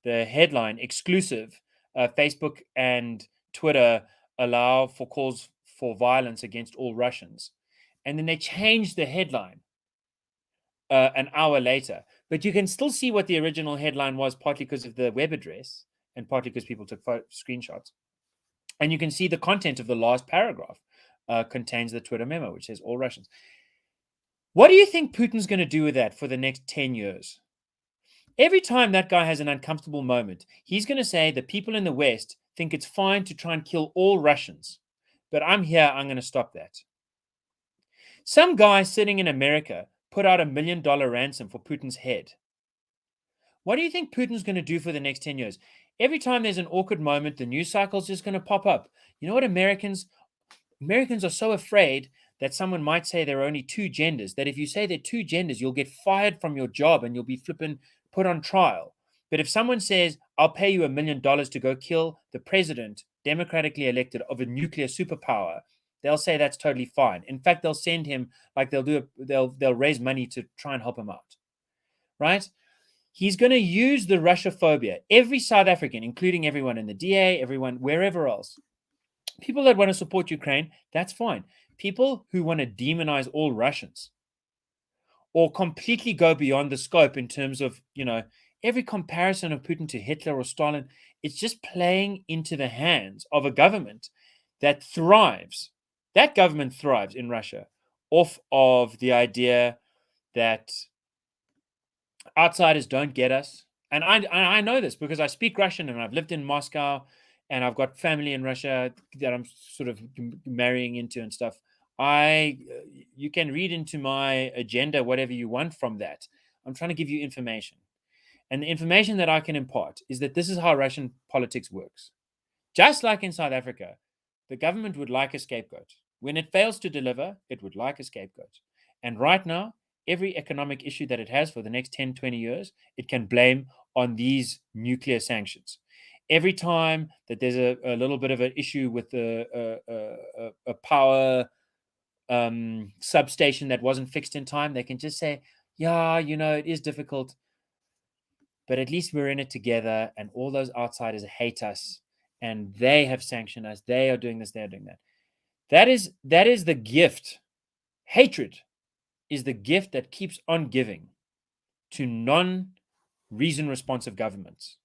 headline exclusive: Facebook and Twitter allow for calls for violence against all Russians, and then they changed the headline an hour later. But you can still see what the original headline was, partly because of the web address and partly because people took screenshots, and you can see the content of the last paragraph. Contains the Twitter memo, which says all Russians. What do you think Putin's going to do with that for the next 10 years? Every time that guy has an uncomfortable moment, he's going to say the people in the West think it's fine to try and kill all Russians. But I'm here, I'm going to stop that. Some guy sitting in America put out $1 million ransom for Putin's head. What do you think Putin's going to do for the next 10 years? Every time there's an awkward moment, the news cycle's just going to pop up. You know what Americans are so afraid that someone might say there are only two genders, that if you say there are two genders, you'll get fired from your job and you'll be flipping put on trial. But if someone says, I'll pay you $1 million to go kill the president, democratically elected, of a nuclear superpower, they'll say that's totally fine. In fact, they'll send him, like they'll raise money to try and help him out, right? He's going to use the Russophobia. Every South African, including everyone in the DA, everyone, wherever else, people that want to support Ukraine, that's fine. People who want to demonize all Russians or completely go beyond the scope in terms of, every comparison of Putin to Hitler or Stalin, it's just playing into the hands of a government that thrives. That government thrives in Russia off of the idea that outsiders don't get us. And I know this because I speak Russian and I've lived in Moscow. And I've got family in Russia that I'm sort of marrying into and stuff. You can read into my agenda whatever you want from that. I'm trying to give you information. And the information that I can impart is that this is how Russian politics works. Just like in South Africa, the government would like a scapegoat. When it fails to deliver, it would like a scapegoat. And right now, every economic issue that it has for the next 10, 20 years, it can blame on these nuclear sanctions. Every time that there's a little bit of an issue with a power substation that wasn't fixed in time, they can just say, yeah, it is difficult, but at least we're in it together, and all those outsiders hate us, and they have sanctioned us. They are doing this, they're doing that. That is the gift. Hatred is the gift that keeps on giving to non-reason responsive governments.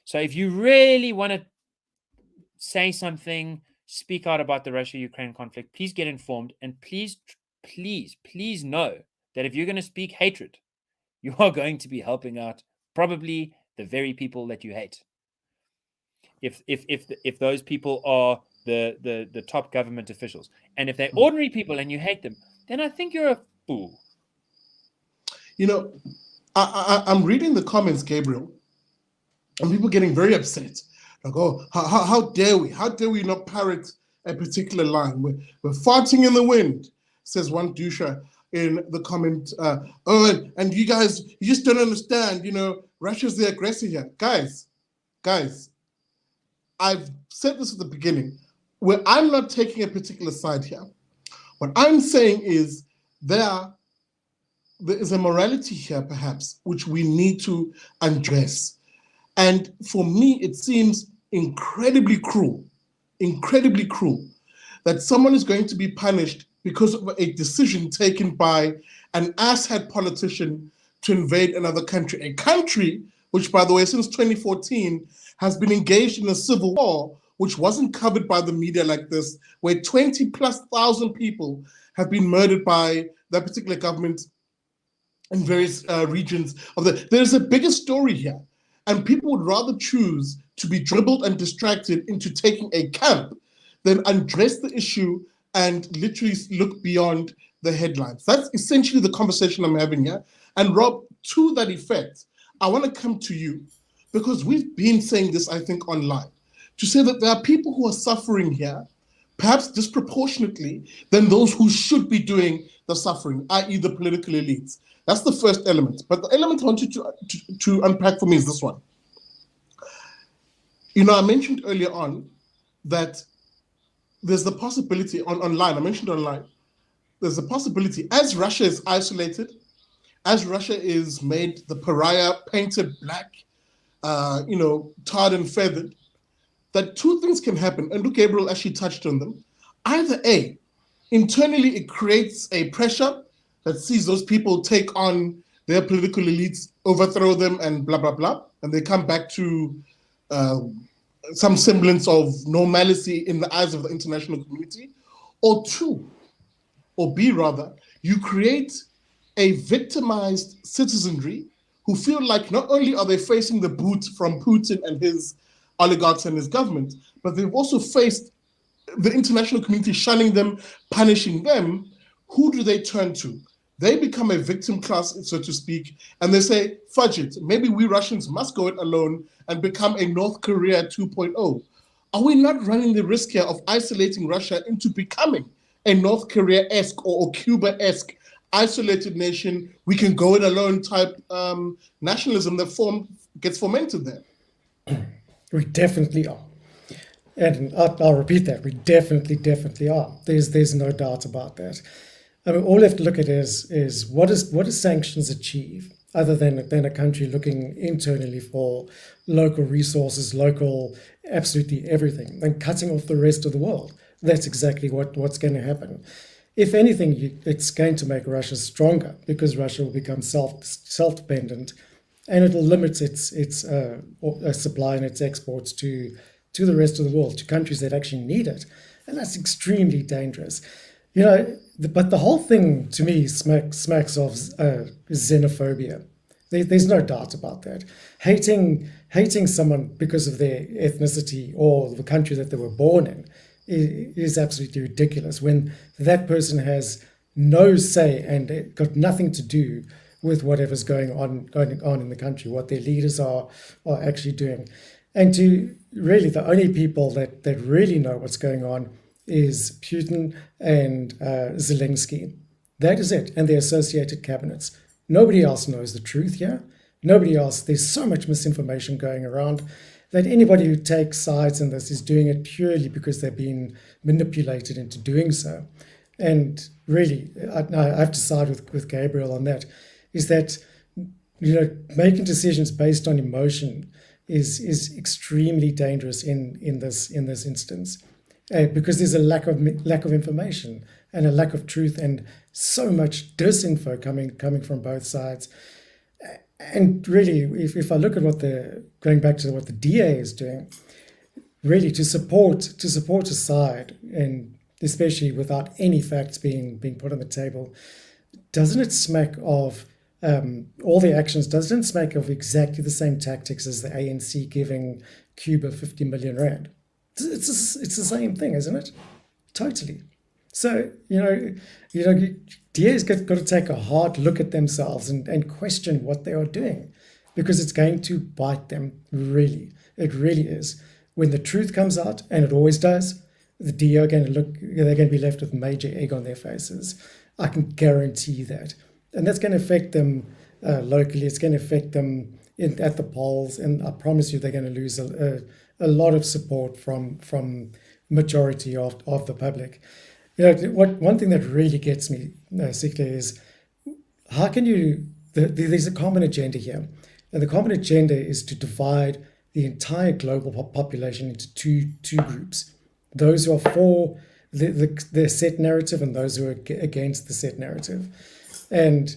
So if you really want to say something, speak out about the Russia-Ukraine conflict, please get informed. And please know that if you're going to speak hatred, you are going to be helping out probably the very people that you hate. If those people are the top government officials. And if they're ordinary people and you hate them, then I think you're a fool. I'm reading the comments, Gabriel, and people getting very upset. Like, oh, how dare we? How dare we not parrot a particular line? We're farting in the wind, says one doucher. in the comment, oh, and you guys, you just don't understand, Russia's the aggressor here. Guys, I've said this at the beginning, where I'm not taking a particular side here. What I'm saying is there is a morality here, perhaps, which we need to address. And for me, it seems incredibly cruel that someone is going to be punished because of a decision taken by an asshat politician to invade another country, a country which, by the way, since 2014 has been engaged in a civil war, which wasn't covered by the media like this, where 20,000+ people have been murdered by that particular government in various regions of there's a bigger story here, and people would rather choose to be dribbled and distracted into taking a camp than address the issue and literally look beyond the headlines. That's essentially the conversation I'm having here. And Rob, to that effect, I want to come to you, because we've been saying this, I think, online, to say that there are people who are suffering here, perhaps disproportionately, than those who should be doing the suffering, i.e. the political elites. That's the first element. But the element I want you to unpack for me is this one. I mentioned earlier on that there's the possibility online, I mentioned online, there's a possibility as Russia is isolated, as Russia is made the pariah, painted black, tarred and feathered, that two things can happen, and look, Gabriel actually touched on them. Either A, internally it creates a pressure that sees those people take on their political elites, overthrow them, and blah, blah, blah, and they come back to some semblance of normalcy in the eyes of the international community. Or two, or B rather, you create a victimized citizenry who feel like not only are they facing the boot from Putin and his oligarchs and his government, but they've also faced the international community shunning them, punishing them. Who do they turn to? They become a victim class, so to speak, and they say, fudge it, maybe we Russians must go it alone and become a North Korea 2.0. Are we not running the risk here of isolating Russia into becoming a North Korea-esque or Cuba-esque isolated nation? We can go it alone type nationalism that gets fomented there. We definitely are. And I'll repeat that, we definitely are. There's no doubt about that. I mean, all we have to look at is what does sanctions achieve, other than a country looking internally for local resources, local absolutely everything, and cutting off the rest of the world. That's exactly what's going to happen. If anything, it's going to make Russia stronger, because Russia will become self-dependent, and it'll limit its supply and its exports to the rest of the world, to countries that actually need it, and that's extremely dangerous. But the whole thing to me smacks of xenophobia. There's no doubt about that. Hating someone because of their ethnicity or the country that they were born in is absolutely ridiculous, when that person has no say and it got nothing to do with whatever's going on in the country, what their leaders are actually doing. And to really, the only people that really know what's going on is Putin and Zelensky. That is it, and the associated cabinets. Nobody else knows the truth here. Nobody else. There's so much misinformation going around that anybody who takes sides in this is doing it purely because they've been manipulated into doing so. And really, I have to side with Gabriel on that, is that making decisions based on emotion is extremely dangerous in this instance. Because there's a lack of information and a lack of truth, and so much disinfo coming from both sides. And really, if I look at going back to what the DA is doing, really to support a side, and especially without any facts being put on the table, doesn't it smack of all the actions? Doesn't it smack of exactly the same tactics as the ANC giving Cuba 50 million rand? It's the same thing, isn't it? Totally. So, DA's got to take a hard look at themselves and question what they are doing, because it's going to bite them, really. It really is. When the truth comes out, and it always does, the DA they're going to be left with major egg on their faces. I can guarantee that. And that's going to affect them locally. It's going to affect them at the polls. And I promise you, they're going to lose a lot of support from majority of the public. One thing that really gets me, Sikle, is how can you, there's a common agenda here. And the common agenda is to divide the entire global population into two groups. Those who are for the set narrative and those who are against the set narrative. And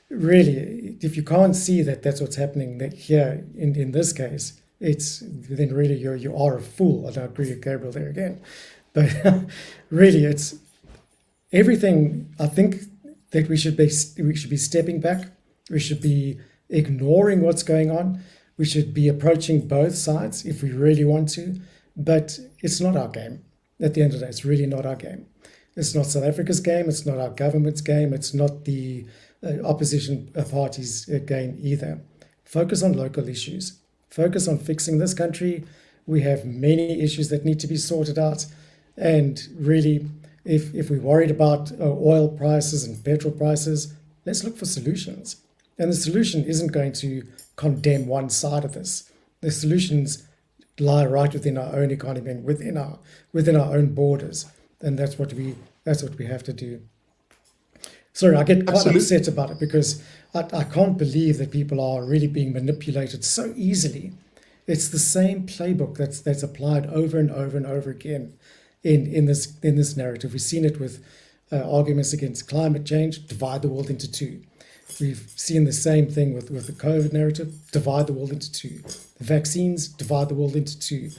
really, if you can't see that that's what's happening here in this case, then really you are a fool. And I agree with Gabriel there again. But really, it's everything. I think that we should be stepping back. We should be ignoring what's going on. We should be approaching both sides if we really want to. But it's not our game. At the end of the day, it's really not our game. It's not South Africa's game. It's not our government's game. It's not the opposition party's game either. Focus on local issues. Focus on fixing this country. We have many issues that need to be sorted out. And really, if we're worried about oil prices and petrol prices, let's look for solutions. And the solution isn't going to condemn one side of this. The solutions lie right within our own economy and within our own borders, and that's what we have to do. Sorry, I get quite upset about it because I can't believe that people are really being manipulated so easily. It's the same playbook that's applied over and over and over again in this narrative. We've seen it with arguments against climate change, divide the world into two. We've seen the same thing with the COVID narrative, divide the world into two. The vaccines, divide the world into two.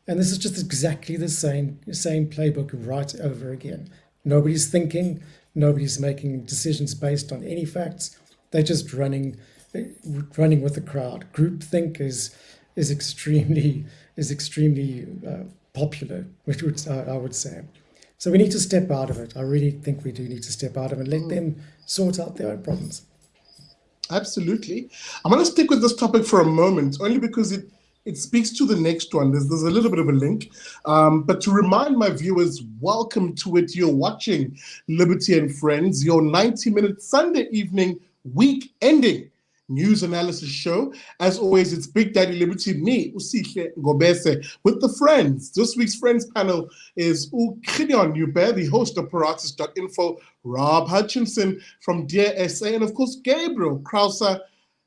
And this is just exactly the same playbook right over again. Nobody's thinking, nobody's making decisions based on any facts. They're just running with the crowd. Groupthink is extremely popular, which I would say. So we need to step out of it. I really think we do need to step out of it and let them sort out their own problems. Absolutely. I'm going to stick with this topic for a moment, only because it speaks to the next one. There's a little bit of a link. But to remind my viewers, welcome to it. You're watching Liberty and Friends, your 90-minute Sunday evening, week-ending news analysis show. As always, it's Big Daddy Liberty, me, Usihle Ngobese, with the Friends. This week's Friends panel is Gideon, Joubert, the host of Paratus.info, Rob Hutchinson from Dear SA, and of course, Gabriel Crouse,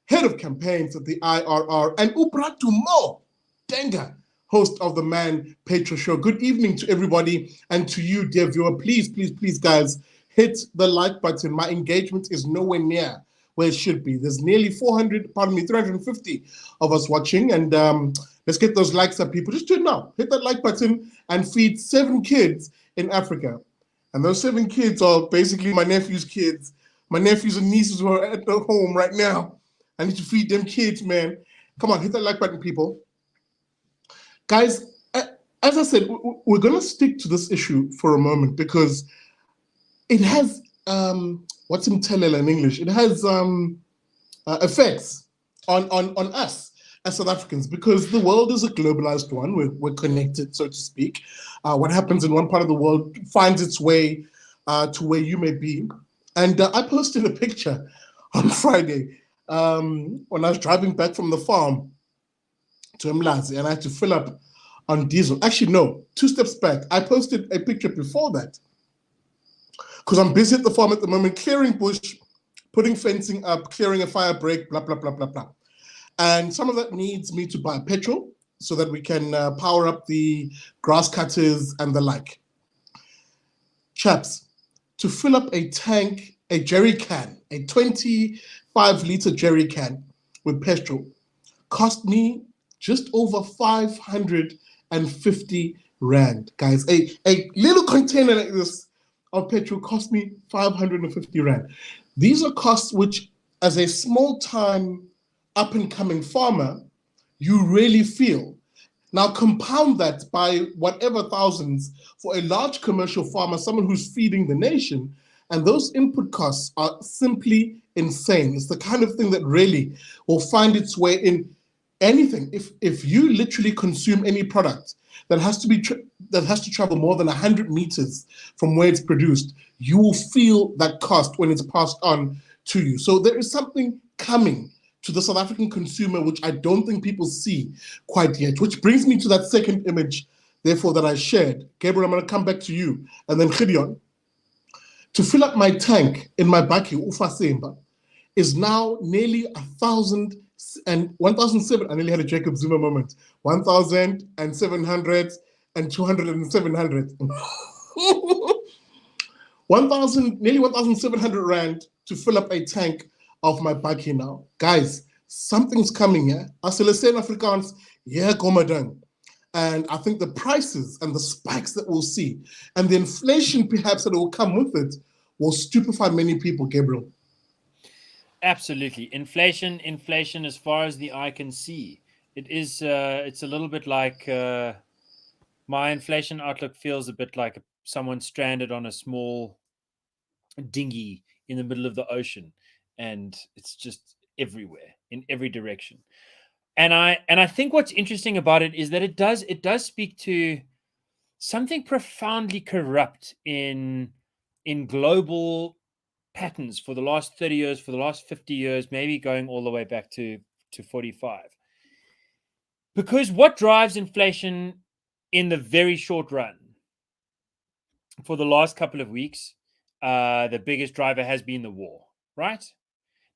head of campaigns at the IRR, and Dumo, Denga, host of the Manpatria show. Good evening to everybody, and to you, dear viewer. Please, guys, hit the like button. My engagement is nowhere near where it should be. There's nearly 350 of us watching, and let's get those likes up, people. Just do it now. Hit that like button and feed 7 kids in Africa. And those 7 kids are basically my nephew's kids. My nephews and nieces who are at the home right now. I need to feed them kids, man. Come on, hit that like button, people. Guys, as I said, we're going to stick to this issue for a moment because it has, what's imthelela in English? It has effects on us as South Africans, because the world is a globalized one. We're connected, so to speak. What happens in one part of the world finds its way to where you may be. And I posted a picture on Friday when I was driving back from the farm to Mlazi, and I had to fill up on diesel. Actually, no, 2 steps back. I posted a picture before that because I'm busy at the farm at the moment, clearing bush, putting fencing up, clearing a fire break, blah, blah, blah, blah, blah. And some of that needs me to buy petrol so that we can power up the grass cutters and the like. Chaps, to fill up a tank, a jerry can, a 25-liter jerry can with petrol cost me just over 550 rand. Guys, a little container like this of petrol cost me 550 rand. These are costs which, as a small-time, up-and-coming farmer, you really feel. Now compound that by whatever thousands for a large commercial farmer, someone who's feeding the nation, and those input costs are simply insane. It's the kind of thing that really will find its way anything, if you literally consume any product that has to travel more than 100 meters from where it's produced, you will feel that cost when it's passed on to you. So there is something coming to the South African consumer, which I don't think people see quite yet, which brings me to that second image, therefore, that I shared. Gabriel, I'm going to come back to you. And then Gideon, to fill up my tank in my bakkie, Ufasemba, is now nearly 1,000 and 1,007. I nearly had a Jacob Zuma moment. 1,700 and 200 and 700. 1,000, nearly 1,700 rand to fill up a tank of my bakkie now. Guys, something's coming here. As hulle sê in Afrikaans, yeah, Gomadang. And I think the prices and the spikes that we'll see and the inflation perhaps that will come with it will stupefy many people, Gabriel. Absolutely. Inflation, as far as the eye can see. It is, it's a little bit like, my inflation outlook feels a bit like someone stranded on a small dinghy in the middle of the ocean, and it's just everywhere, in every direction. And I think what's interesting about it is that it does speak to something profoundly corrupt in global patterns for the last 30 years, for the last 50 years, maybe going all the way back to 45. Because what drives inflation in the very short run, for the last couple of weeks, the biggest driver has been the war, right?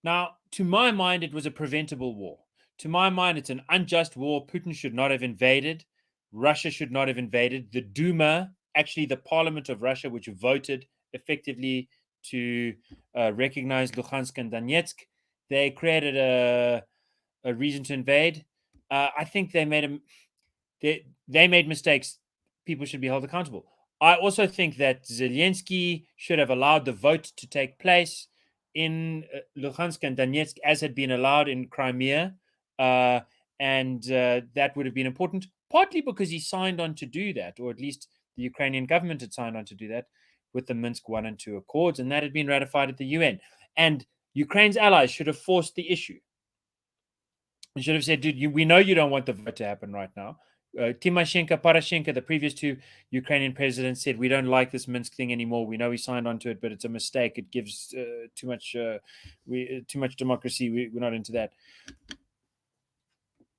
Now, to my mind, it was a preventable war. To my mind, it's an unjust war. Putin should not have invaded. Russia should not have invaded. The Duma, actually the parliament of Russia, which voted effectively to recognize Luhansk and Donetsk, they created a reason to invade. I think they made mistakes. People should be held accountable. I also think that Zelensky should have allowed the vote to take place in Luhansk and Donetsk as had been allowed in Crimea. And that would have been important, partly because he signed on to do that, or at least the Ukrainian government had signed on to do that with the Minsk 1 and 2 accords, and that had been ratified at the UN. And Ukraine's allies should have forced the issue. They should have said, dude, we know you don't want the vote to happen right now. Timoshenko, Poroshenko, the previous two Ukrainian presidents, said, we don't like this Minsk thing anymore. We know we signed on to it, but it's a mistake. It gives too much democracy. We're not into that.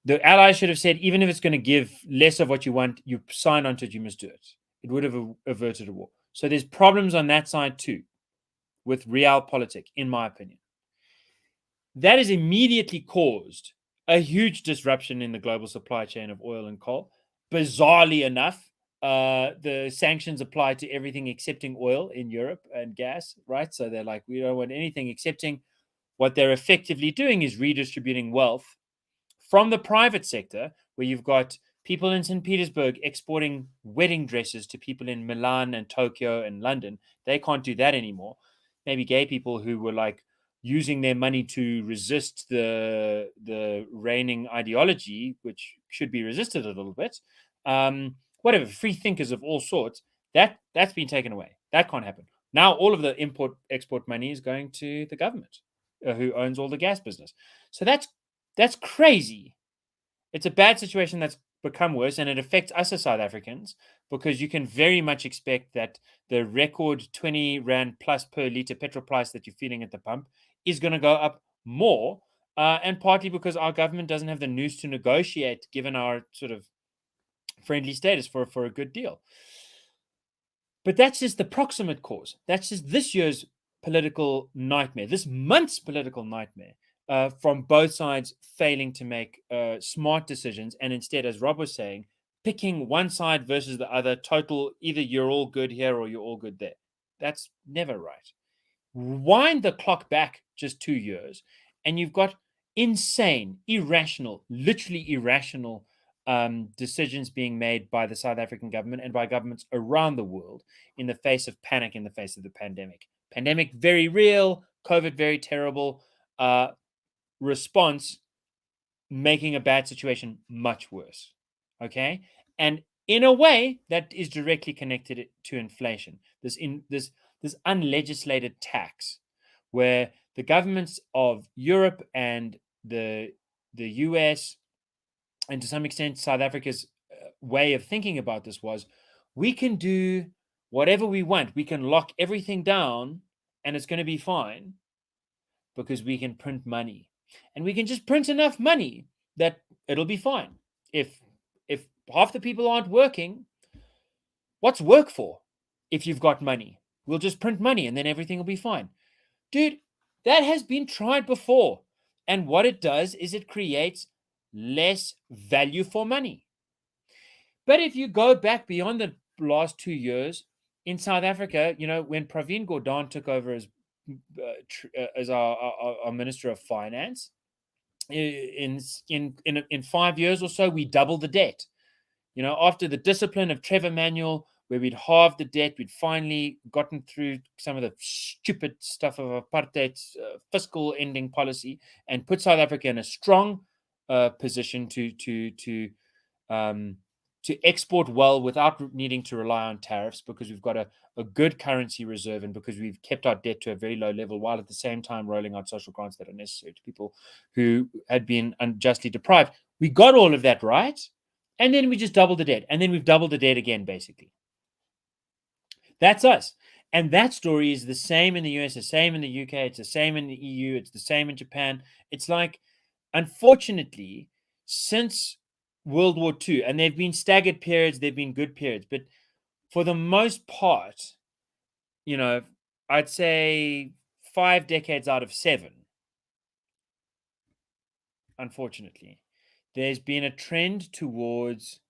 The allies should have said, even if it's going to give less of what you want, you sign on to it, you must do it. It would have averted a war. So there's problems on that side too, with realpolitik, in my opinion. That has immediately caused a huge disruption in the global supply chain of oil and coal. Bizarrely enough, the sanctions apply to everything excepting oil in Europe and gas, right? So they're like, we don't want anything excepting. What they're effectively doing is redistributing wealth from the private sector, where you've got people in St. Petersburg exporting wedding dresses to people in Milan and Tokyo and London. They can't do that anymore. Maybe gay people who were like using their money to resist the reigning ideology, which should be resisted a little bit. Whatever, free thinkers of all sorts, that's been taken away. That can't happen. Now all of the import-export money is going to the government, who owns all the gas business. So that's crazy. It's a bad situation that's become worse, and it affects us as South Africans, because you can very much expect that the record 20 Rand plus per litre petrol price that you're feeling at the pump is going to go up more, and partly because our government doesn't have the noose to negotiate, given our sort of friendly status for a good deal. But that's just the proximate cause. That's just this year's political nightmare, this month's political nightmare. From both sides failing to make smart decisions, and instead, as Rob was saying, picking one side versus the other, total, either you're all good here or you're all good there. That's never right. Wind the clock back just 2 years, and you've got insane, irrational, literally irrational decisions being made by the South African government and by governments around the world in the face of panic, in the face of the pandemic. Pandemic, very real. COVID, very terrible. Response, making a bad situation much worse. Okay, and in a way that is directly connected to inflation. This unlegislated tax, where the governments of Europe and the US and to some extent South Africa's way of thinking about this was, we can do whatever we want. We can lock everything down and it's going to be fine because we can print money. And we can just print enough money that it'll be fine. If half the people aren't working, what's work for if you've got money? We'll just print money and then everything will be fine. Dude, that has been tried before. And what it does is it creates less value for money. But if you go back beyond the last 2 years in South Africa, when Pravin Gordhan took over as our Minister of Finance, in 5 years or so, we doubled the debt. After the discipline of Trevor Manuel, where we'd halved the debt, we'd finally gotten through some of the stupid stuff of apartheid's fiscal ending policy and put South Africa in a strong position to export well without needing to rely on tariffs, because we've got a good currency reserve and because we've kept our debt to a very low level, while at the same time rolling out social grants that are necessary to people who had been unjustly deprived. We got all of that right. And then we just doubled the debt. And then we've doubled the debt again, basically. That's us. And that story is the same in the US, the same in the UK, it's the same in the EU, it's the same in Japan. It's like, unfortunately, since World War II, and there have been staggered periods, there have been good periods, but for the most part, I'd say 5 decades out of 7, unfortunately, there's been a trend towards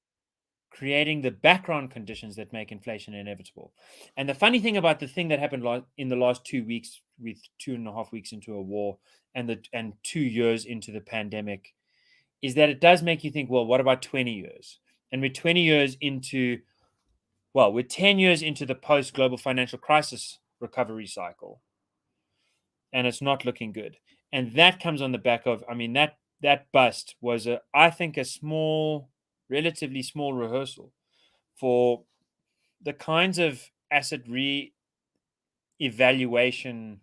creating the background conditions that make inflation inevitable. And the funny thing about the thing that happened in the last 2 weeks, with 2.5 weeks into a war and 2 years into the pandemic, is that it does make you think, well, what about 20 years? And we're 20 years into, we're 10 years into the post-global financial crisis recovery cycle. And it's not looking good. And that comes on the back of, that bust was, I think, a relatively small rehearsal for the kinds of asset re-evaluation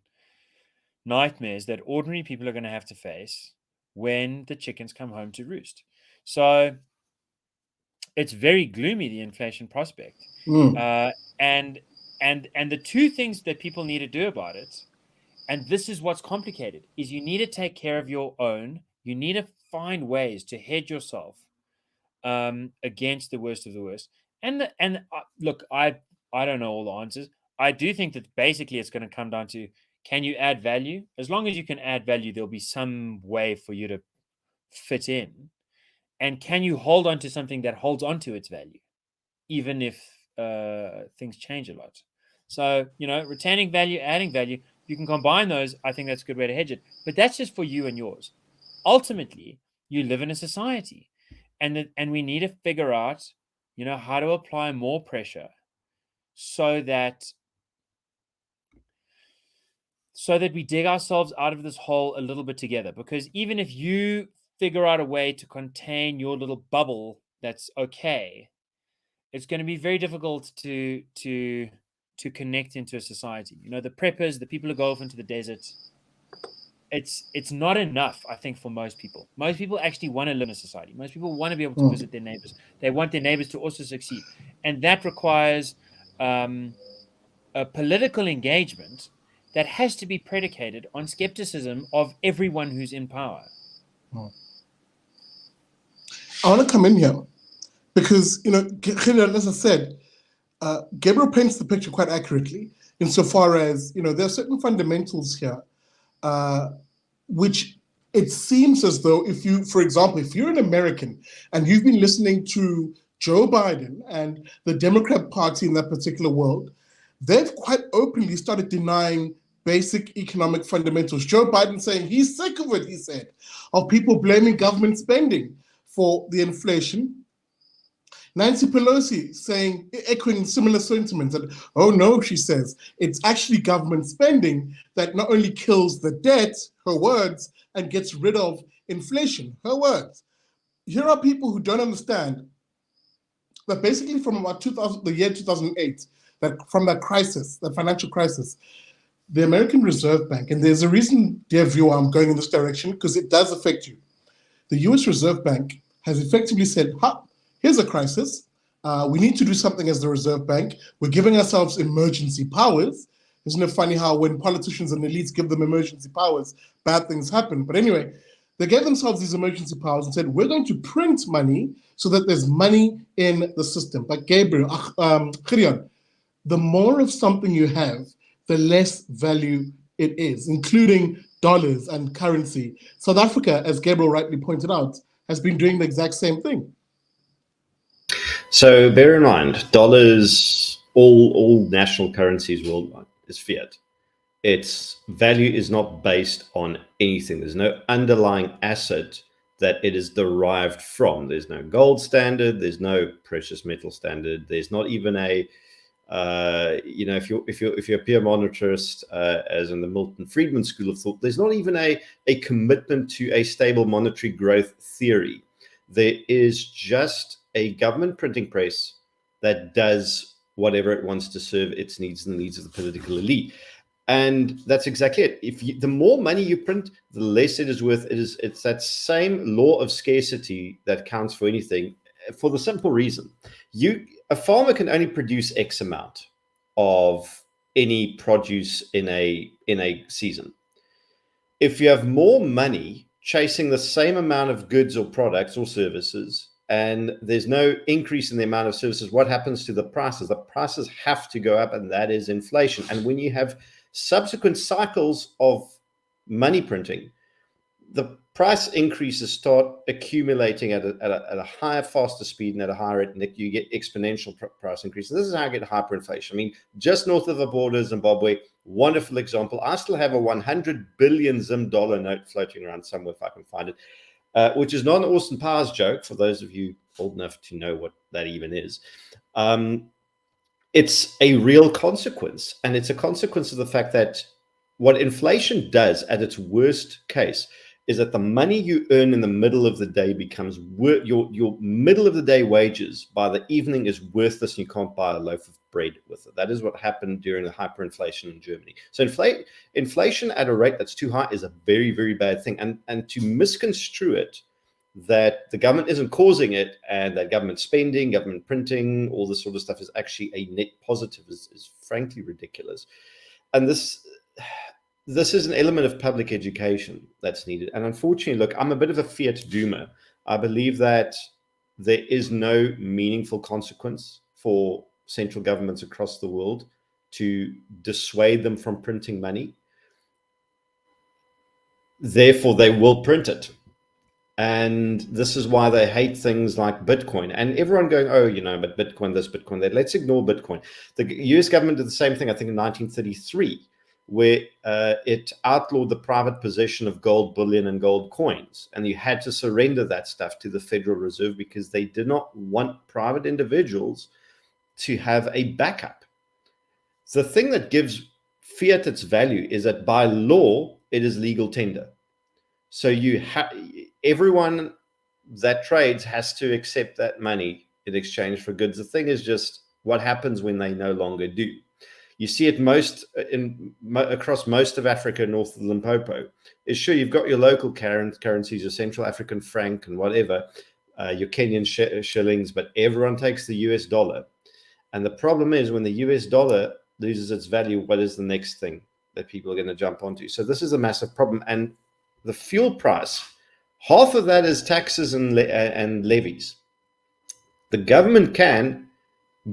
nightmares that ordinary people are going to have to face when the chickens come home to roost. So it's very gloomy, the inflation prospect. And the two things that people need to do about it, and this is what's complicated, is you need to take care of your own. You need to find ways to hedge yourself against the worst of the worst. And look, I don't know all the answers. I do think that basically it's going to come down to, can you add value? As long as you can add value, there'll be some way for you to fit in. And can you hold on to something that holds on to its value, even if things change a lot? So, retaining value, adding value, you can combine those. I think that's a good way to hedge it. But that's just for you and yours. Ultimately, you live in a society. And we need to figure out, how to apply more pressure so that we dig ourselves out of this hole a little bit together. Because even if you figure out a way to contain your little bubble that's okay, it's going to be very difficult to connect into a society. The preppers, the people who go off into the desert, it's not enough, I think, for most people. Most people actually want to live in a society. Most people want to be able to visit their neighbors. They want their neighbors to also succeed. And that requires a political engagement that has to be predicated on skepticism of everyone who's in power. I want to come in here because, Gideon, as I said, Gabriel paints the picture quite accurately insofar as, there are certain fundamentals here which it seems as though for example, if you're an American and you've been listening to Joe Biden and the Democrat Party in that particular world, they've quite openly started denying basic economic fundamentals. Joe Biden saying he's sick of it, he said, of people blaming government spending for the inflation. Nancy Pelosi echoing similar sentiments, and oh no, she says, it's actually government spending that not only kills the debt, her words, and gets rid of inflation, her words. Here are people who don't understand that basically from about the year 2008, from that crisis, the financial crisis, the American Reserve Bank, and there's a reason, dear viewer, I'm going in this direction, because it does affect you. The US Reserve Bank has effectively said, here's a crisis. We need to do something as the Reserve Bank. We're giving ourselves emergency powers. Isn't it funny how when politicians and elites give them emergency powers, bad things happen? But anyway, they gave themselves these emergency powers and said, we're going to print money so that there's money in the system. But Gabriel, Gideon, the more of something you have, the less value it is, including dollars and currency. South Africa, as Gabriel rightly pointed out, has been doing the exact same thing. So bear in mind, dollars, all national currencies worldwide is fiat. Its value is not based on anything. There's no underlying asset that it is derived from. There's no gold standard. There's no precious metal standard. There's not even a if you're a peer monetarist, as in the Milton Friedman school of thought, there's not even a commitment to a stable monetary growth theory. There is just a government printing press that does whatever it wants to serve its needs and the needs of the political elite. And that's exactly it. The more money you print, the less it is worth. It's that same law of scarcity that counts for anything, for the simple reason. A farmer can only produce X amount of any produce in a season. If you have more money chasing the same amount of goods or products or services, and there's no increase in the amount of services, what happens to the prices? The prices have to go up, and that is inflation. And when you have subsequent cycles of money printing, the price increases start accumulating at a higher, faster speed and at a higher rate, and you get exponential price increases. This is how I get hyperinflation. I mean, just north of the border, Zimbabwe, wonderful example. I still have a 100 billion Zim dollar note floating around somewhere if I can find it, which is not an Austin Powers joke, for those of you old enough to know what that even is. It's a real consequence, and it's a consequence of the fact that what inflation does at its worst case is that the money you earn in the middle of the day becomes your middle of the day wages by the evening is worthless, and you can't buy a loaf of bread with it. That is what happened during the hyperinflation in Germany. So inflation at a rate that's too high is a very, very bad thing. And to misconstrue it, that the government isn't causing it and that government spending, government printing, all this sort of stuff is actually a net positive is frankly ridiculous. And this is an element of public education that's needed. And unfortunately, look, I'm a bit of a fiat doomer. I believe that there is no meaningful consequence for central governments across the world to dissuade them from printing money. Therefore, they will print it. And this is why they hate things like Bitcoin. And everyone going, but Bitcoin this, Bitcoin that. Let's ignore Bitcoin. The US government did the same thing, I think, in 1933. Where it outlawed the private possession of gold bullion and gold coins. And you had to surrender that stuff to the Federal Reserve because they did not want private individuals to have a backup. The thing that gives fiat its value is that by law, it is legal tender. So everyone that trades has to accept that money in exchange for goods. The thing is just what happens when they no longer do. You see it across most of Africa north of the Limpopo. Is sure, you've got your local currencies, your Central African franc and whatever, your Kenyan shillings, but everyone takes the US dollar. And the problem is when the US dollar loses its value, what is the next thing that people are going to jump onto? So this is a massive problem. And the fuel price, half of that is taxes and levies. The government can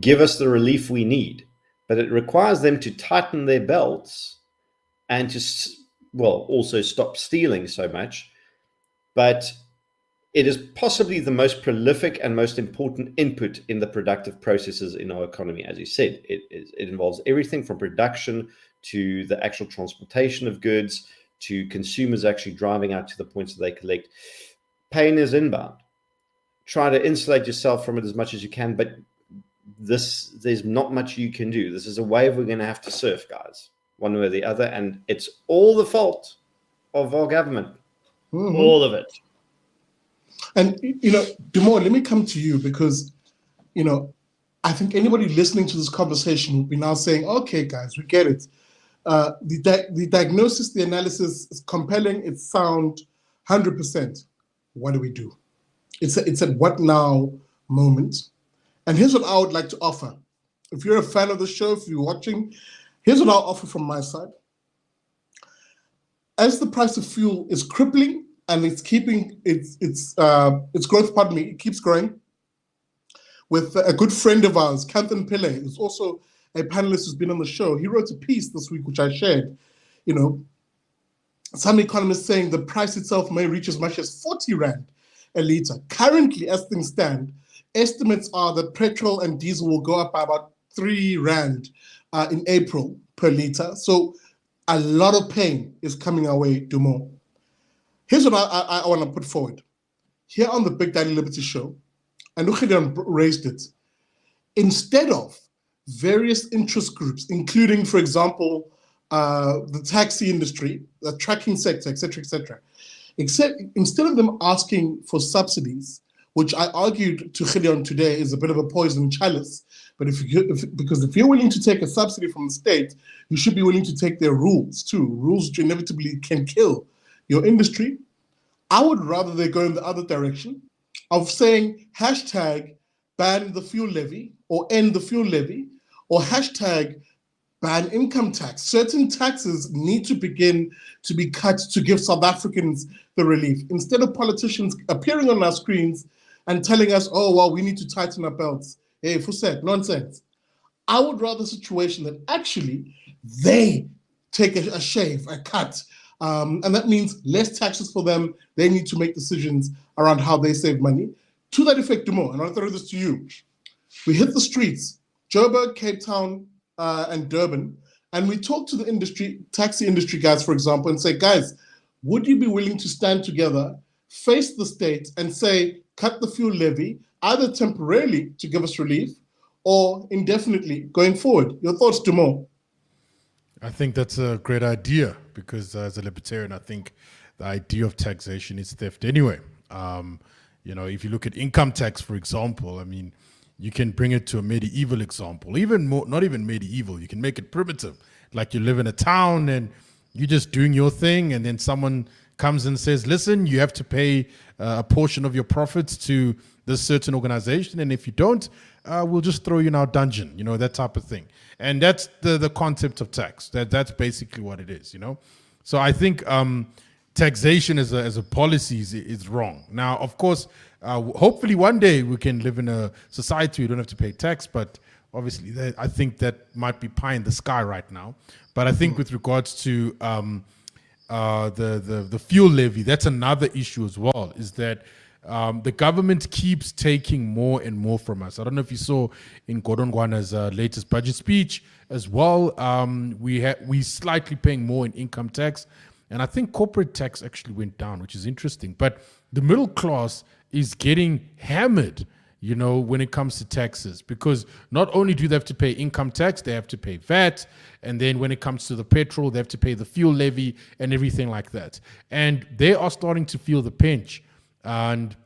give us the relief we need, but it requires them to tighten their belts and to, also stop stealing so much. But it is possibly the most prolific and most important input in the productive processes in our economy. As you said, it involves everything from production to the actual transportation of goods to consumers actually driving out to the points that they collect. Pain is inbound. Try to insulate yourself from it as much as you can, but there's not much you can do. This is a wave we're going to have to surf, guys, one way or the other, and it's all the fault of our government. Mm-hmm. All of it. And Dumo, let me come to you because I think anybody listening to this conversation will be now saying, okay guys, we get it. The diagnosis, the analysis is compelling, it's sound, 100%. What do we do? it's a what now moment. And here's what I would like to offer. If you're a fan of the show, if you're watching, here's what I'll offer from my side. As the price of fuel is crippling and it's keeping its growth, it keeps growing, with a good friend of ours, Kanthan Pillay, who's also a panelist who's been on the show. He wrote a piece this week, which I shared. Some economists saying the price itself may reach as much as 40 Rand a litre. Currently, as things stand, estimates are that petrol and diesel will go up by about 3 Rand in April per litre. So a lot of pain is coming our way, Dumo. Here's what I want to put forward. Here on the Big Daddy Liberty Show, and Gideon raised it, instead of various interest groups, including, for example, the taxi industry, the trucking sector, etc., instead of them asking for subsidies, which I argued to Gideon today is a bit of a poison chalice, but because if you're willing to take a subsidy from the state, you should be willing to take their rules too, rules which inevitably can kill your industry. I would rather they go in the other direction of saying hashtag ban the fuel levy or end the fuel levy, or hashtag ban income tax. Certain taxes need to begin to be cut to give South Africans the relief. Instead of politicians appearing on our screens and telling us, oh, well, we need to tighten our belts. Hey, Fuset, nonsense. I would rather a situation that actually they take a shave, a cut, and that means less taxes for them. They need to make decisions around how they save money. To that effect, Dumo, and I'll throw this to you. We hit the streets, Joubert, Cape Town, and Durban, and we talk to the industry, taxi industry guys, for example, and say, guys, would you be willing to stand together, face the state, and say, cut the fuel levy, either temporarily to give us relief or indefinitely going forward? Your thoughts, Dumo? I think that's a great idea because as a libertarian, I think the idea of taxation is theft anyway. If you look at income tax, for example, I mean, you can bring it to a medieval example, even more, not even medieval, you can make it primitive. Like you live in a town and you're just doing your thing and then someone comes and says, listen, you have to pay a portion of your profits to this certain organization. And if you don't, we'll just throw you in our dungeon, that type of thing. And that's the concept of tax. That's basically what it is, So I think taxation as a policy is wrong. Now, of course, hopefully one day we can live in a society we don't have to pay tax, but obviously I think that might be pie in the sky right now. But I think with regards to the fuel levy, that's another issue as well, is that the government keeps taking more and more from us. I don't know if you saw in Gordon Gwana's latest budget speech as well, we slightly paying more in income tax. And I think corporate tax actually went down, which is interesting. But the middle class is getting hammered, when it comes to taxes, because not only do they have to pay income tax, they have to pay VAT. And then when it comes to the petrol, they have to pay the fuel levy and everything like that. And they are starting to feel the pinch. And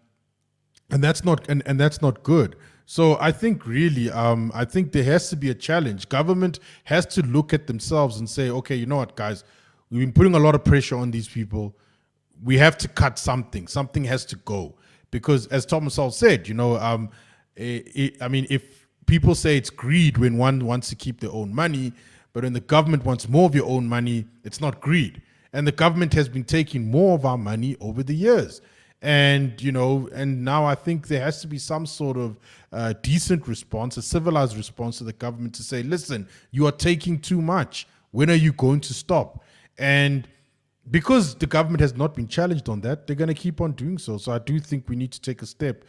that's not good. So I think really, I think there has to be a challenge. Government has to look at themselves and say, okay, you know what, guys, we've been putting a lot of pressure on these people. We have to cut something. Something has to go. Because as Thomas Sowell said, if people say it's greed when one wants to keep their own money, but when the government wants more of your own money, it's not greed. And the government has been taking more of our money over the years. And, and now I think there has to be some sort of decent response, a civilized response to the government to say, listen, you are taking too much. When are you going to stop? And because the government has not been challenged on that, they're going to keep on doing so. So I do think we need to take a step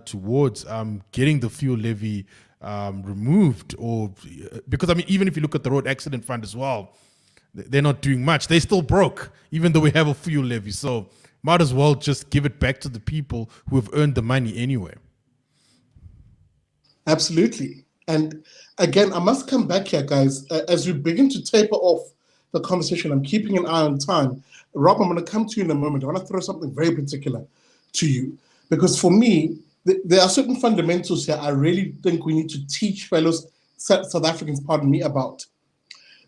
towards getting the fuel levy removed. Because, even if you look at the road accident fund as well, they're not doing much. They still broke, even though we have a fuel levy. So might as well just give it back to the people who have earned the money anyway. Absolutely. And again, I must come back here, guys, as we begin to taper off the conversation. I'm keeping an eye on time. Rob, I'm going to come to you in a moment. I want to throw something very particular to you, because for me, there are certain fundamentals here I really think we need to teach fellow South Africans, about.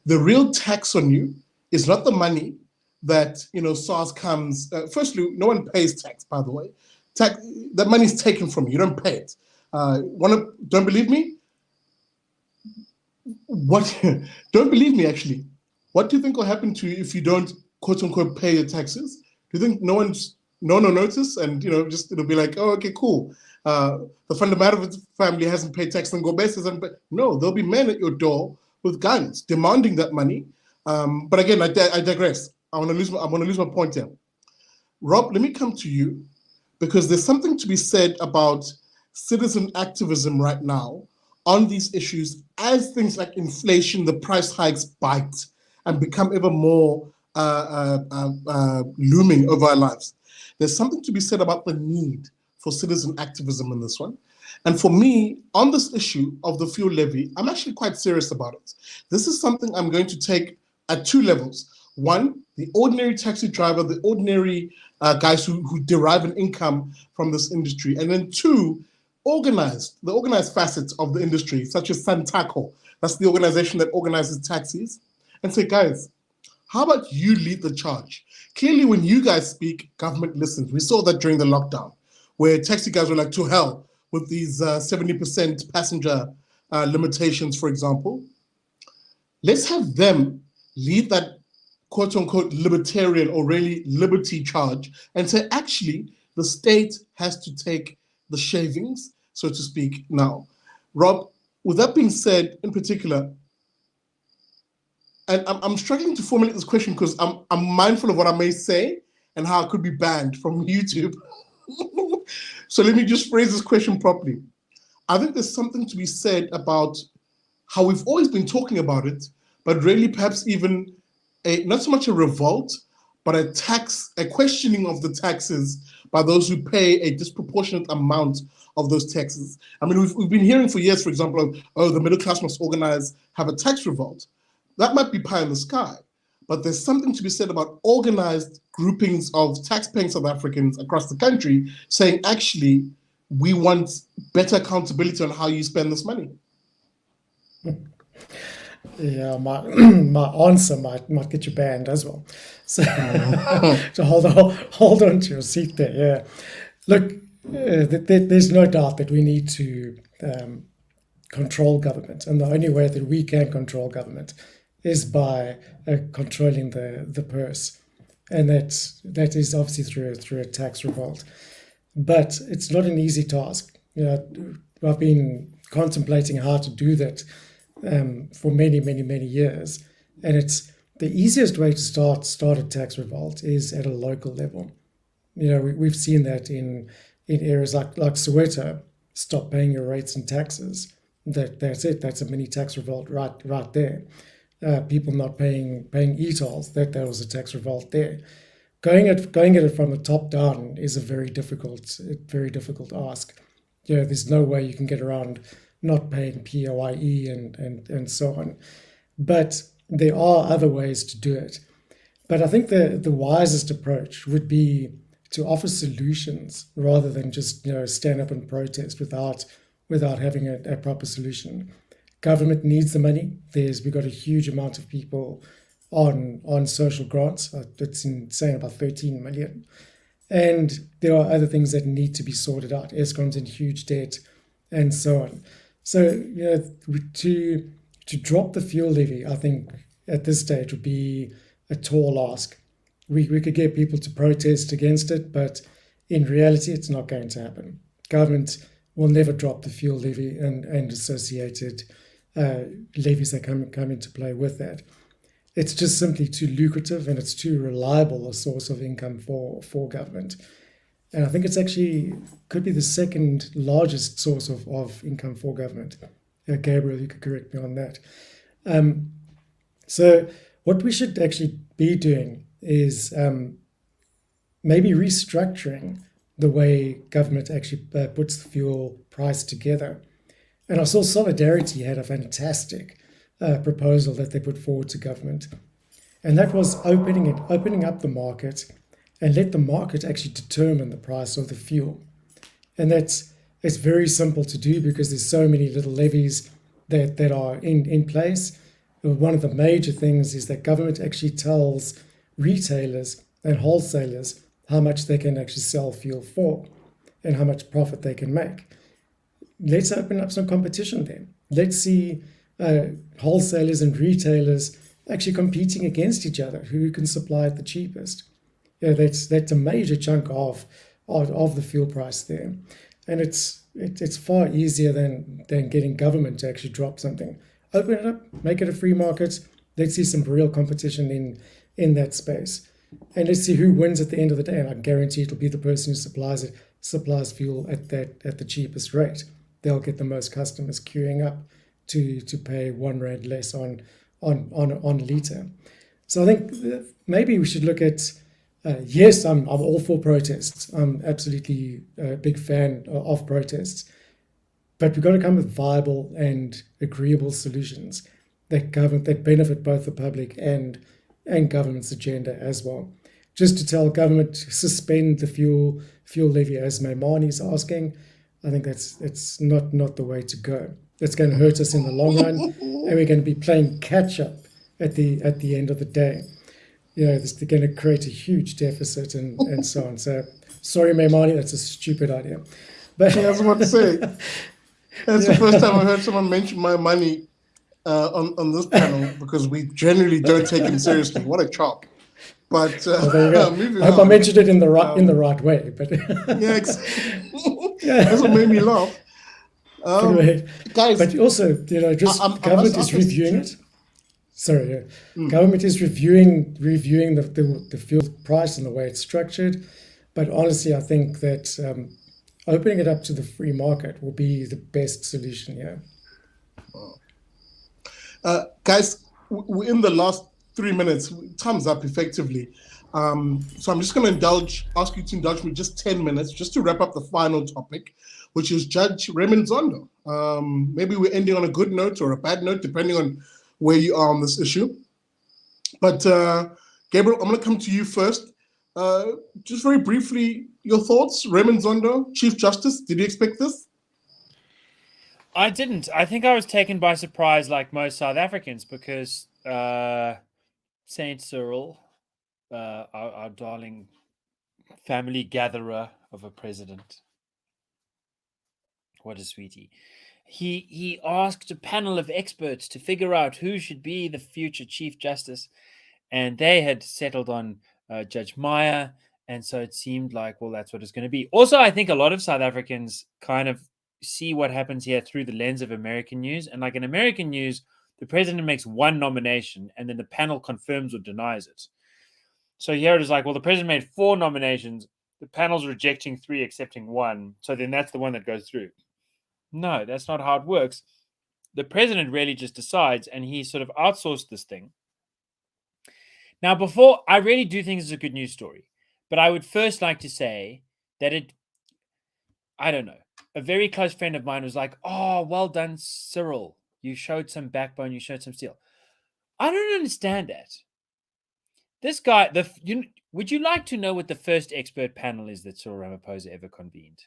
The real tax on you is not the money that, SARS comes. Firstly, no one pays tax, by the way. that money is taken from you. You don't pay it. Don't believe me? Don't believe me, actually. What do you think will happen to you if you don't, quote unquote, pay your taxes? Do you think no one notice, and just it'll be like, oh, okay, cool. The fundamental family hasn't paid tax, and Gobes hasn't paid. No, there'll be men at your door with guns demanding that money. But again, I digress. I want to lose my point here. Rob, let me come to you, because there's something to be said about citizen activism right now on these issues as things like inflation, the price hikes bite and become ever more looming over our lives. There's something to be said about the need for citizen activism in this one. And for me, on this issue of the fuel levy, I'm actually quite serious about it. This is something I'm going to take at two levels. One, the ordinary taxi driver, the ordinary guys who derive an income from this industry. And then two, the organized facets of the industry, such as Santaco, that's the organization that organizes taxis, and say, guys, how about you lead the charge? Clearly, when you guys speak, government listens. We saw that during the lockdown, where taxi guys were like, to hell with these 70% passenger limitations, for example. Let's have them lead that quote unquote libertarian or really liberty charge and say, actually, the state has to take the shavings, so to speak, now. Rob, with that being said, in particular, and I'm struggling to formulate this question because I'm mindful of what I may say and how I could be banned from YouTube. So let me just phrase this question properly. I think there's something to be said about how we've always been talking about it, but really perhaps even not so much a revolt, but a questioning of the taxes by those who pay a disproportionate amount of those taxes. I mean, we've been hearing for years, for example, the middle class must organize, have a tax revolt. That might be pie in the sky, but there's something to be said about organized groupings of tax-paying South Africans across the country saying, actually, we want better accountability on how you spend this money. Yeah, my answer might get you banned as well. So, so hold on to your seat there. Yeah, look, there's no doubt that we need to control government, and the only way that we can control government is by controlling the purse, and that is obviously through a tax revolt. But it's not an easy task. I've been contemplating how to do that for many years, and it's the easiest way to start a tax revolt is at a local level. We've seen that in areas like Soweto. Stop paying your rates and taxes. That's it. That's a mini tax revolt right there. People not paying e-tolls. That was a tax revolt there. Going at it from the top down is a very difficult ask. There's no way you can get around not paying PAYE and so on. But there are other ways to do it. But I think the wisest approach would be to offer solutions rather than just stand up and protest without having a proper solution. Government needs the money. We've got a huge amount of people on social grants. It's insane, about 13 million. And there are other things that need to be sorted out. Eskom's in huge debt and so on. So, to drop the fuel levy, I think at this stage would be a tall ask. We could get people to protest against it, but in reality, it's not going to happen. Government will never drop the fuel levy and associated levies that come into play with that. It's just simply too lucrative and it's too reliable a source of income for government. And I think it's actually could be the second largest source of income for government. Gabriel, you could correct me on that. So what we should actually be doing is maybe restructuring the way government actually puts the fuel price together. And I saw Solidarity had a fantastic proposal that they put forward to government. And that was opening up the market and let the market actually determine the price of the fuel. And it's very simple to do because there's so many little levies that are in place. One of the major things is that government actually tells retailers and wholesalers how much they can actually sell fuel for. and how much profit they can make. Let's open up some competition there. Let's see wholesalers and retailers actually competing against each other, who can supply at the cheapest. That's a major chunk of the fuel price there, and it's far easier than getting government to actually drop something. Open it up, make it a free market. Let's see some real competition in that space, and let's see who wins at the end of the day. And I guarantee it'll be the person who supplies fuel at the cheapest rate. They'll get the most customers queuing up to pay R1 less on a litre. So I think maybe we should look at. Yes, I'm all for protests. I'm absolutely a big fan of protests, but we've got to come with viable and agreeable solutions that benefit both the public and government's agenda as well. Just to tell government to suspend the fuel levy, as Maimani's asking, I think it's not the way to go. It's going to hurt us in the long run, and we're going to be playing catch up at the end of the day. They're going to create a huge deficit and so on. So, sorry, Maimani, that's a stupid idea. But I was about to say, that's the first time I heard someone mention my money on this panel, because we generally don't take him seriously. What a chop! But there you go. I hope I mentioned it in the right way. But yeah, that's what made me laugh. Guys, but also, government is reviewing it. Sorry, government is reviewing the fuel price and the way it's structured, but honestly, I think that opening it up to the free market will be the best solution here. Guys, we're in the last 3 minutes. Time's up effectively, so I'm just going to ask you to indulge me just 10 minutes just to wrap up the final topic, which is Judge Raymond Zondo. Maybe we're ending on a good note or a bad note, depending on where you are on this issue. But Gabriel, I'm going to come to you first. Just very briefly, your thoughts. Raymond Zondo, Chief Justice, did you expect this? I didn't. I think I was taken by surprise, like most South Africans, because Saint Cyril, our darling family gatherer of a president, what a sweetie. He asked a panel of experts to figure out who should be the future Chief Justice, and they had settled on Judge Meyer, and so it seemed like, well, that's what it's going to be. Also, I think a lot of South Africans kind of see what happens here through the lens of American news, and like in American news, the president makes one nomination, and then the panel confirms or denies it. So here it is like, well, the president made 4 nominations, the panel's rejecting 3, accepting 1, so then that's the one that goes through. No, that's not how it works. The president really just decides, and he sort of outsourced this thing. Now, I really do think this is a good news story, but I would first like to say that I don't know, a very close friend of mine was like, oh, well done, Cyril. You showed some backbone, you showed some steel. I don't understand that. This guy, would you like to know what the first expert panel is that Cyril Ramaphosa ever convened?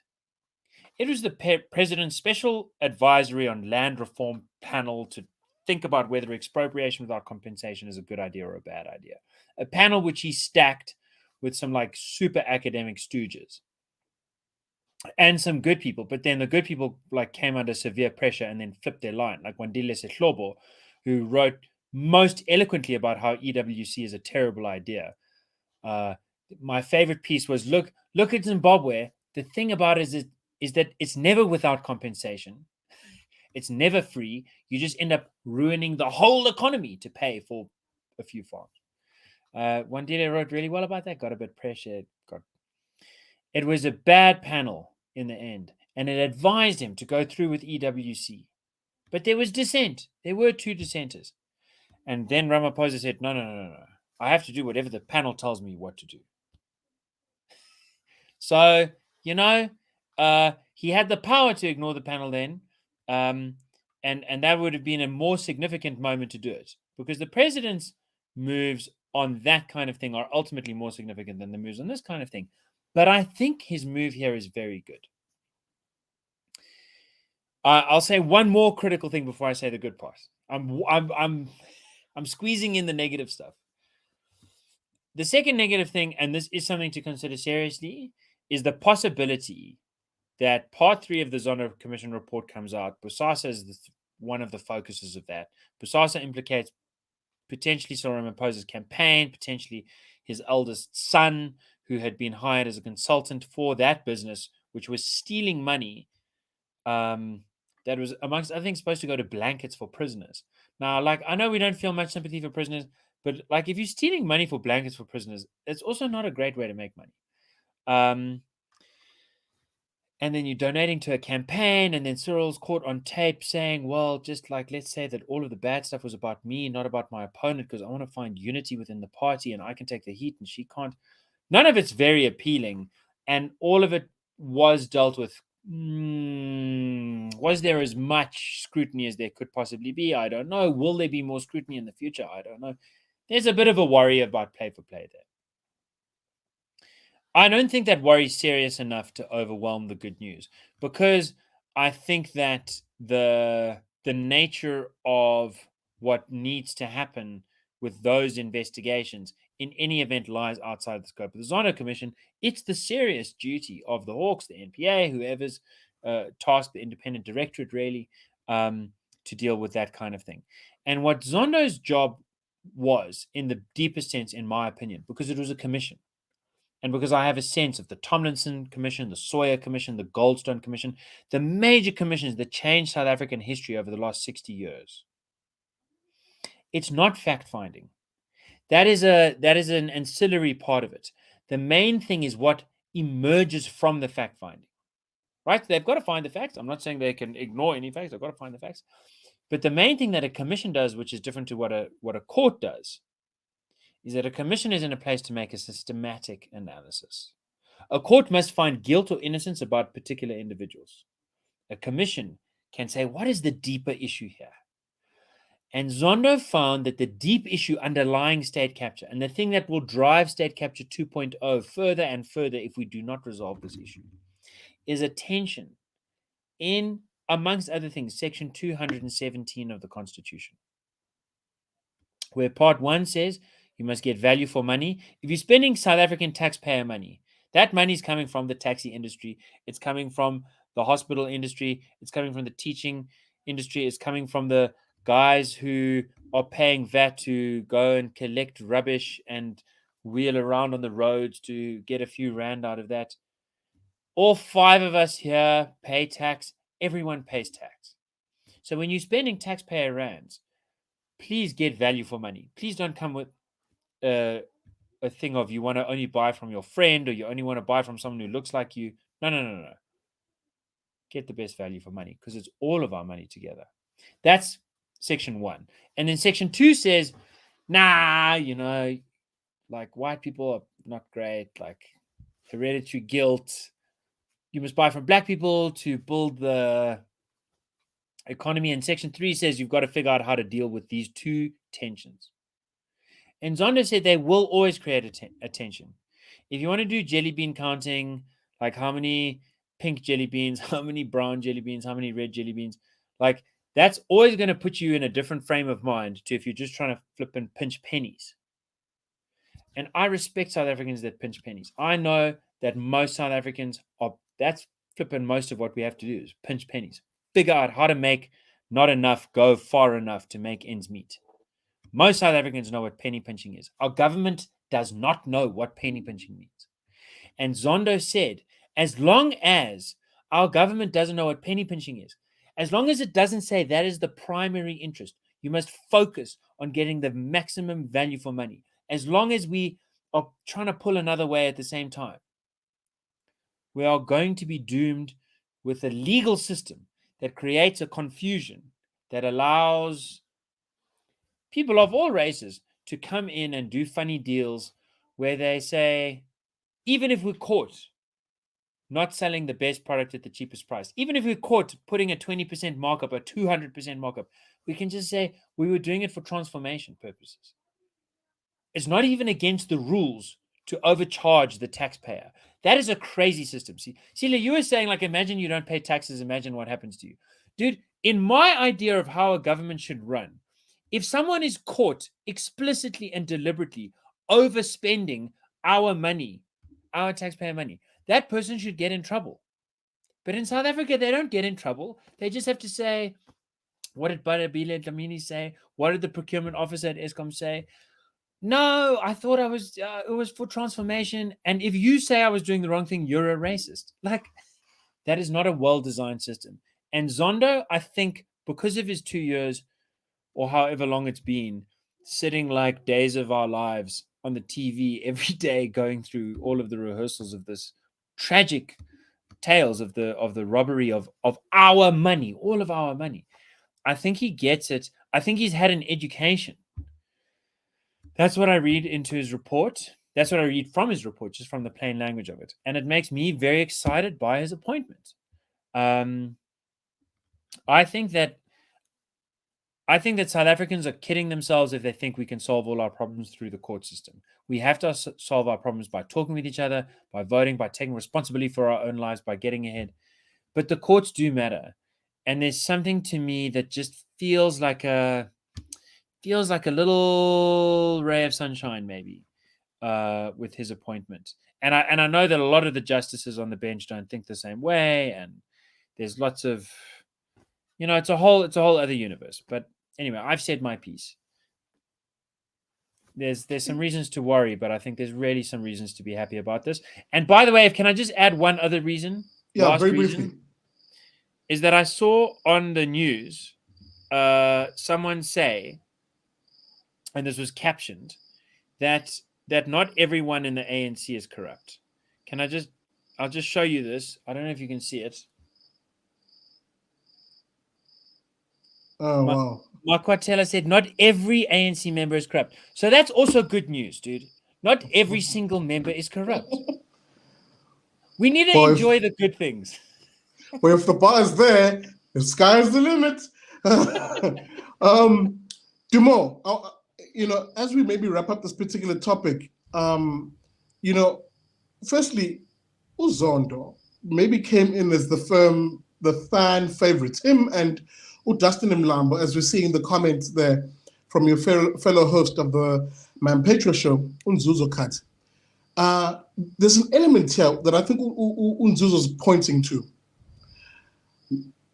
It was the President's Special Advisory on Land Reform panel to think about whether expropriation without compensation is a good idea or a bad idea. A panel which he stacked with some like super academic stooges and some good people, but then the good people like came under severe pressure and then flipped their line, like Wandile Sehlobo, who wrote most eloquently about how EWC is a terrible idea. My favorite piece was, look at Zimbabwe. The thing about it is that it's never without compensation. It's never free. You just end up ruining the whole economy to pay for a few farms. Wandile wrote really well about that, got a bit pressured. It was a bad panel in the end, and it advised him to go through with EWC. But there was dissent. There were 2 dissenters. And then Ramaphosa said, no. I have to do whatever the panel tells me what to do. So, he had the power to ignore the panel then, and that would have been a more significant moment to do it, because the president's moves on that kind of thing are ultimately more significant than the moves on this kind of thing. But I think his move here is very good. I'll say one more critical thing before I say the good part. I'm squeezing in the negative stuff. The second negative thing, and this is something to consider seriously, is the possibility that part 3 of the Zondo Commission report comes out. Bosasa is one of the focuses of that. Bosasa implicates potentially Cyril Ramaphosa's campaign, potentially his eldest son, who had been hired as a consultant for that business, which was stealing money that was, amongst other things, supposed to go to blankets for prisoners. Now, like, I know we don't feel much sympathy for prisoners, but like, if you're stealing money for blankets for prisoners, it's also not a great way to make money. And then you're donating to a campaign, and then Cyril's caught on tape saying, well, just like, let's say that all of the bad stuff was about me, not about my opponent, because I want to find unity within the party and I can take the heat and she can't. None of it's very appealing, and all of it was dealt with. Was there as much scrutiny as there could possibly be? I don't know. Will there be more scrutiny in the future? I don't know. There's a bit of a worry about play for play there. I don't think that worry is serious enough to overwhelm the good news, because I think that the nature of what needs to happen with those investigations in any event lies outside the scope of the Zondo Commission. It's the serious duty of the Hawks, the NPA, whoever's tasked, the independent directorate, really, to deal with that kind of thing. And what Zondo's job was, in the deepest sense, in my opinion, because it was a commission, and because I have a sense of the Tomlinson Commission, the Sawyer Commission, the Goldstone Commission, the major commissions that changed South African history over the last 60 years. It's not fact-finding. That is an ancillary part of it. The main thing is what emerges from the fact-finding. Right? They've got to find the facts. I'm not saying they can ignore any facts. They've got to find the facts. But the main thing that a commission does, which is different to what a court does, is that a commission is in a place to make a systematic analysis. A court must find guilt or innocence about particular individuals. A commission can say, what is the deeper issue here? And Zondo found that the deep issue underlying state capture, and the thing that will drive state capture 2.0 further and further if we do not resolve this issue, is a tension in, amongst other things, Section 217 of the Constitution, where Part 1 says you must get value for money. If you're spending South African taxpayer money, that money is coming from the taxi industry. It's coming from the hospital industry. It's coming from the teaching industry. It's coming from the guys who are paying VAT to go and collect rubbish and wheel around on the roads to get a few rand out of that. All 5 of us here pay tax. Everyone pays tax. So when you're spending taxpayer rands, please get value for money. Please don't come with a thing of you want to only buy from your friend, or you only want to buy from someone who looks like you. No. Get the best value for money, because it's all of our money together. That's Section 1. And then Section 2 says, nah, like, white people are not great, like hereditary guilt. You must buy from black people to build the economy. And Section 3 says you've got to figure out how to deal with these two tensions. And Zondo said they will always create a tension. If you want to do jelly bean counting, like how many pink jelly beans, how many brown jelly beans, how many red jelly beans, like that's always going to put you in a different frame of mind to if you're just trying to flip and pinch pennies. And I respect South Africans that pinch pennies. I know that most South Africans that's flipping most of what we have to do is pinch pennies. Figure out how to make not enough go far enough to make ends meet. Most South Africans know what penny pinching is. Our government does not know what penny pinching means. And Zondo said, as long as our government doesn't know what penny pinching is, as long as it doesn't say that is the primary interest, you must focus on getting the maximum value for money. As long as we are trying to pull another way at the same time, we are going to be doomed with a legal system that creates a confusion that allows people of all races to come in and do funny deals where they say, even if we're caught not selling the best product at the cheapest price, even if we're caught putting a 20% markup, a 200% markup, we can just say we were doing it for transformation purposes. It's not even against the rules to overcharge the taxpayer. That is a crazy system. See, you were saying, like, imagine you don't pay taxes, imagine what happens to you. Dude, in my idea of how a government should run, if someone is caught explicitly and deliberately overspending our money, our taxpayer money, that person should get in trouble. But in South Africa, they don't get in trouble. They just have to say, what did Badabile Dlamini say? What did the procurement officer at Eskom say? No, I thought it was for transformation. And if you say I was doing the wrong thing, you're a racist. Like, that is not a well-designed system. And Zondo, I think, because of his 2 years or however long it's been, sitting like Days of Our Lives on the TV every day, going through all of the rehearsals of this tragic tales of the robbery of our money, all of our money. I think he gets it. I think he's had an education. That's what I read into his report. That's what I read from his report, just from the plain language of it. And it makes me very excited by his appointment. I think that South Africans are kidding themselves if they think we can solve all our problems through the court system. We have to solve our problems by talking with each other, by voting, by taking responsibility for our own lives, by getting ahead. But the courts do matter. And there's something to me that just feels like a little ray of sunshine, maybe, with his appointment. And I know that a lot of the justices on the bench don't think the same way, and there's lots of, it's a whole other universe. But anyway, I've said my piece. There's some reasons to worry, but I think there's really some reasons to be happy about this. And by the way, can I just add one other reason? Yeah, very briefly. Is that I saw on the news someone say, and this was captioned, that not everyone in the ANC is corrupt. I'll just show you this. I don't know if you can see it. Oh, wow. Mark Quatela said, not every ANC member is corrupt. So that's also good news, dude. Not every single member is corrupt. We need to enjoy the good things. Well, if the bar is there, the sky's the limit. Dumo, as we maybe wrap up this particular topic, firstly, Zondo maybe came in as the fan favorite. Him and Dustin Mlambo, as we see in the comments there from your fellow host of the Manpatria show, Unzuzo Kat. There's an element here that I think Unzuzo's pointing to.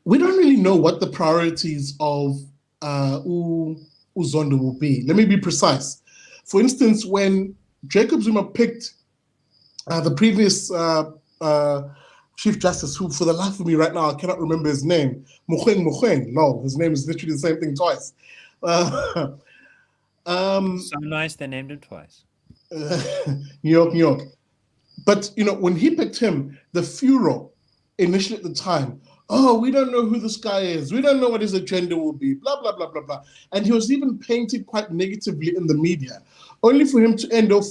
We don't really know what the priorities of Zondo will be. Let me be precise. For instance, when Jacob Zuma picked the previous Chief Justice, who for the life of me right now, I cannot remember his name, Mogoeng. No, his name is literally the same thing twice. So nice they named him twice. New York. But, when he picked him, the furor initially at the time, we don't know who this guy is. We don't know what his agenda will be, blah, blah, blah, blah, blah. And he was even painted quite negatively in the media, only for him to end off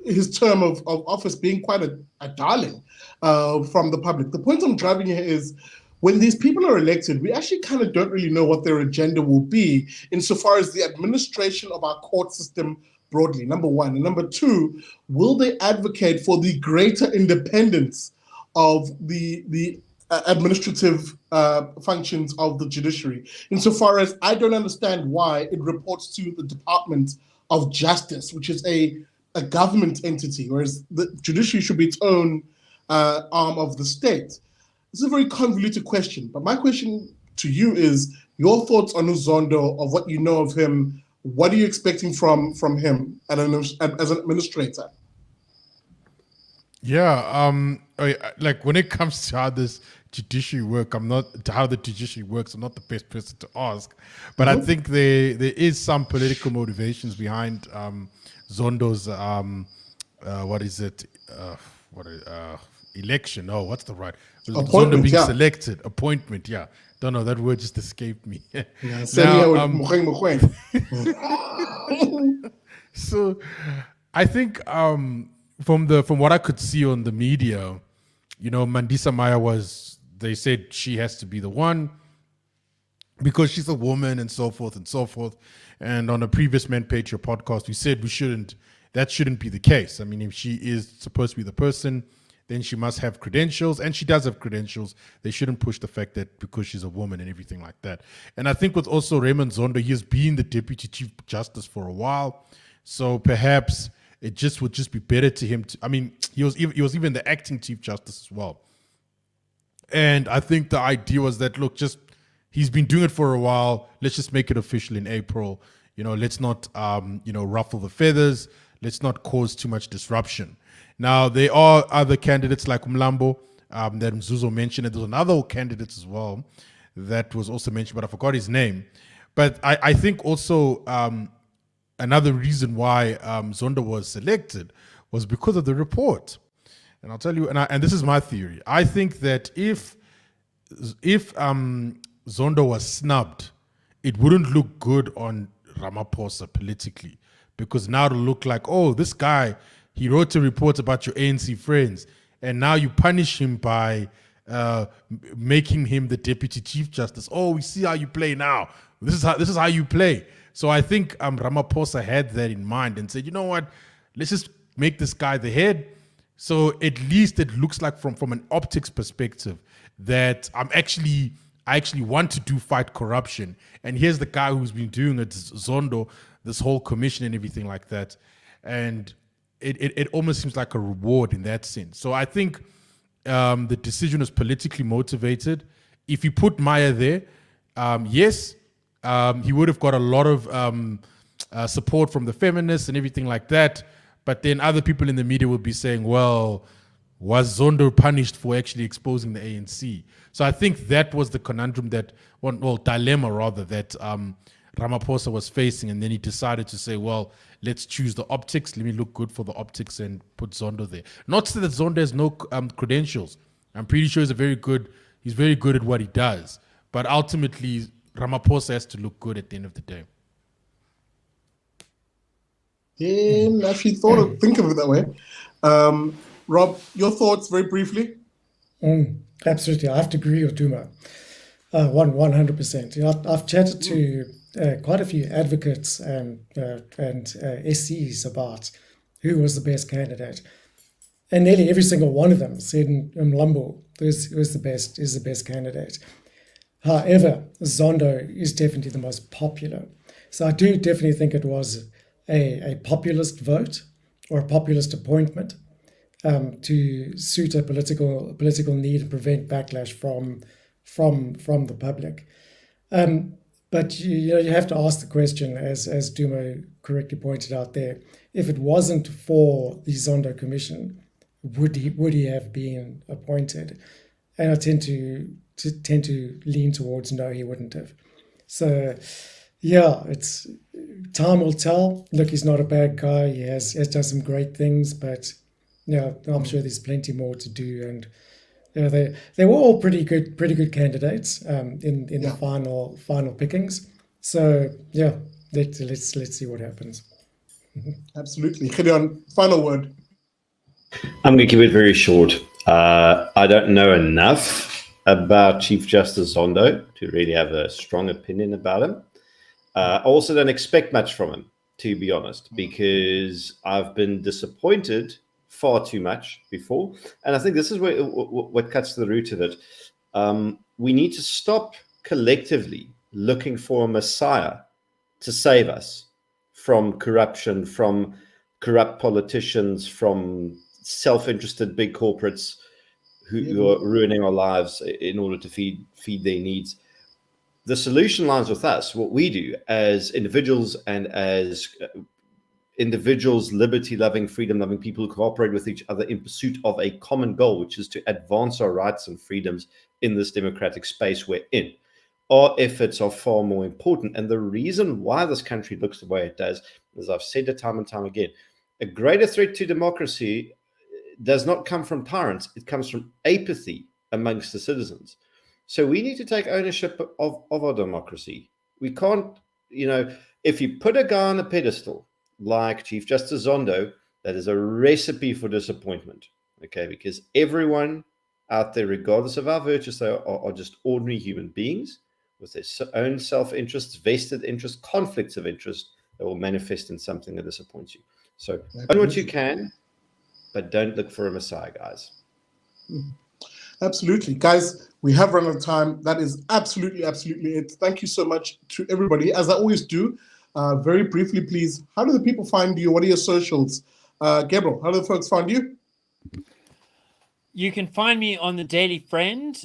his term of office being quite a darling from the public. The point I'm driving here is when these people are elected, we actually kind of don't really know what their agenda will be insofar as the administration of our court system broadly, number one. And number two, will they advocate for the greater independence of the administrative functions of the judiciary? Insofar as I don't understand why it reports to the Department of Justice, which is a government entity, whereas the judiciary should be its own arm of the state. It's a very convoluted question, but my question to you is your thoughts on Zondo, of what you know of him. What are you expecting from him as an administrator? Yeah, like when it comes to how this judiciary works, I'm not the best person to ask, but I think there is some political motivations behind Zondo's election. Oh, what's the right? Zondo being selected, appointment. Yeah, don't know, that word just escaped me. So, I think from what I could see on the media, Mandisa Maya they said she has to be the one because she's a woman and so forth and so forth. And on a previous Manpatria podcast, we said that shouldn't be the case. I mean, if she is supposed to be the person, then she must have credentials, and she does have credentials. They shouldn't push the fact that because she's a woman and everything like that. And I think with also Raymond Zondo, he has been the Deputy Chief Justice for a while. So perhaps it would be better to him he was even the acting Chief Justice as well. And I think the idea was that, look, he's been doing it for a while. Let's just make it official in April. Let's not, ruffle the feathers. Let's not cause too much disruption. Now, there are other candidates like Mlambo that Mzuzo mentioned. And there's another candidate as well that was also mentioned, but I forgot his name. But I think also another reason why Zondo was selected was because of the report. And I'll tell you, and this is my theory. I think that if Zondo was snubbed, it wouldn't look good on Ramaphosa politically, because now it'll look like, oh, this guy, he wrote a report about your ANC friends, and now you punish him by making him the deputy chief justice. Oh, we see how you play now. This is how you play. So I think Ramaphosa had that in mind and said, you know what, let's just make this guy the head. So at least it looks like from an optics perspective that I actually want to fight corruption. And here's the guy who's been doing it, Zondo, this whole commission and everything like that. And it almost seems like a reward in that sense. So I think the decision was politically motivated. If you put Maya there, yes, he would have got a lot of support from the feminists and everything like that. But then other people in the media would be saying, well, was Zondo punished for actually exposing the ANC? So I think that was the conundrum dilemma rather, that Ramaphosa was facing. And then he decided to say, well, let's choose the optics. Let me look good for the optics and put Zondo there. Not to say that Zondo has no credentials. I'm pretty sure he's very good at what he does. But ultimately, Ramaphosa has to look good at the end of the day. Yeah, actually think of it that way. Rob, your thoughts very briefly? Absolutely, I have to agree with Dumo, 100%. I've chatted to quite a few advocates and SCs about who was the best candidate, and nearly every single one of them said Mlambo is the best candidate. However, Zondo is definitely the most popular. So I do definitely think it was a populist vote or a populist appointment to suit a political need and prevent backlash from the public. But you have to ask the question, as Dumo correctly pointed out there, if it wasn't for the Zondo Commission, would he have been appointed? And I tend to lean towards no, he wouldn't have. So yeah, it's time will tell. Look, he's not a bad guy. He has done some great things, but I'm sure there's plenty more to do. And they were all pretty good candidates in the final pickings. So yeah, let's see what happens. Absolutely, Gideon. Final word. I'm going to keep it very short. I don't know enough about Chief Justice Zondo to really have a strong opinion about him. I also don't expect much from him, to be honest, because I've been disappointed far too much before. And I think this is what cuts to the root of it. We need to stop collectively looking for a messiah to save us from corruption, from corrupt politicians, from self-interested big corporates who are ruining our lives in order to feed their needs. The solution lies with us. What we do as individuals and as individuals, liberty-loving, freedom-loving people who cooperate with each other in pursuit of a common goal, which is to advance our rights and freedoms in this democratic space we're in. Our efforts are far more important. And the reason why this country looks the way it does, as I've said it time and time again, a greater threat to democracy does not come from tyrants. It comes from apathy amongst the citizens. So we need to take ownership of our democracy. We can't, if you put a guy on a pedestal like Chief Justice Zondo, that is a recipe for disappointment, okay? Because everyone out there, regardless of how virtuous they are just ordinary human beings with their own self-interests, vested interests, conflicts of interest that will manifest in something that disappoints you. So own what you can, but don't look for a messiah, guys. Absolutely. Guys, we have run out of time. That is absolutely it. Thank you so much to everybody. As I always do, very briefly, please, how do the people find you? What are your socials? Gabriel, how do the folks find you? You can find me on the Daily Friend.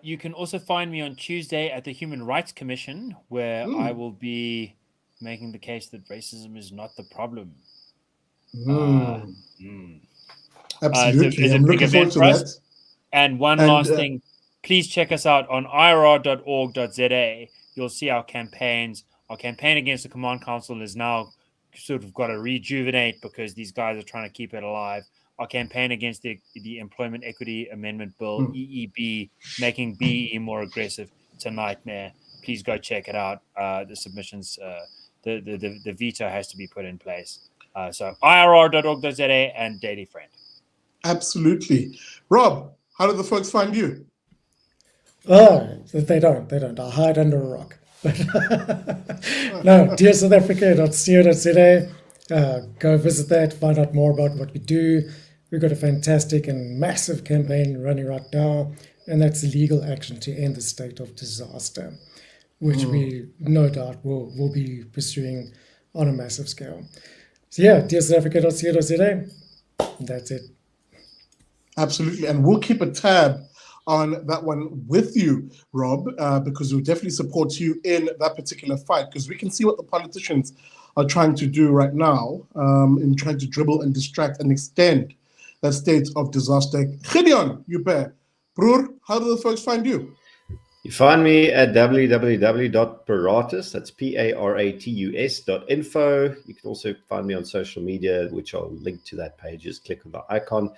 You can also find me on Tuesday at the Human Rights Commission, where I will be making the case that racism is not the problem. Absolutely. It's a I'm big looking forward event to for us. that. And one last thing, please check us out on irr.org.za. You'll see our campaigns. Our campaign against the Command Council is now sort of got to rejuvenate because these guys are trying to keep it alive. Our campaign against the Employment Equity Amendment Bill, EEB, making BE more aggressive. It's a nightmare. Please go check it out. The submissions, the veto has to be put in place. So irr.org.za and Daily Friend. Absolutely. Rob, how do the folks find you? Oh, they don't. I hide under a rock. No, dearsouthafrica.co.za. Go visit that, find out more about what we do. We've got a fantastic and massive campaign running right now, and that's legal action to end the state of disaster, which we no doubt will be pursuing on a massive scale. So yeah, dearsouthafrica.co.za. That's it. Absolutely. And we'll keep a tab on that one with you, Rob, because we'll definitely support you in that particular fight, because we can see what the politicians are trying to do right now in trying to dribble and distract and extend that state of disaster. Gideon, Joubert, broer, how do the folks find you? You find me at www.paratus, that's paratus.info. You can also find me on social media, which I'll link to that page. Just click on the icon.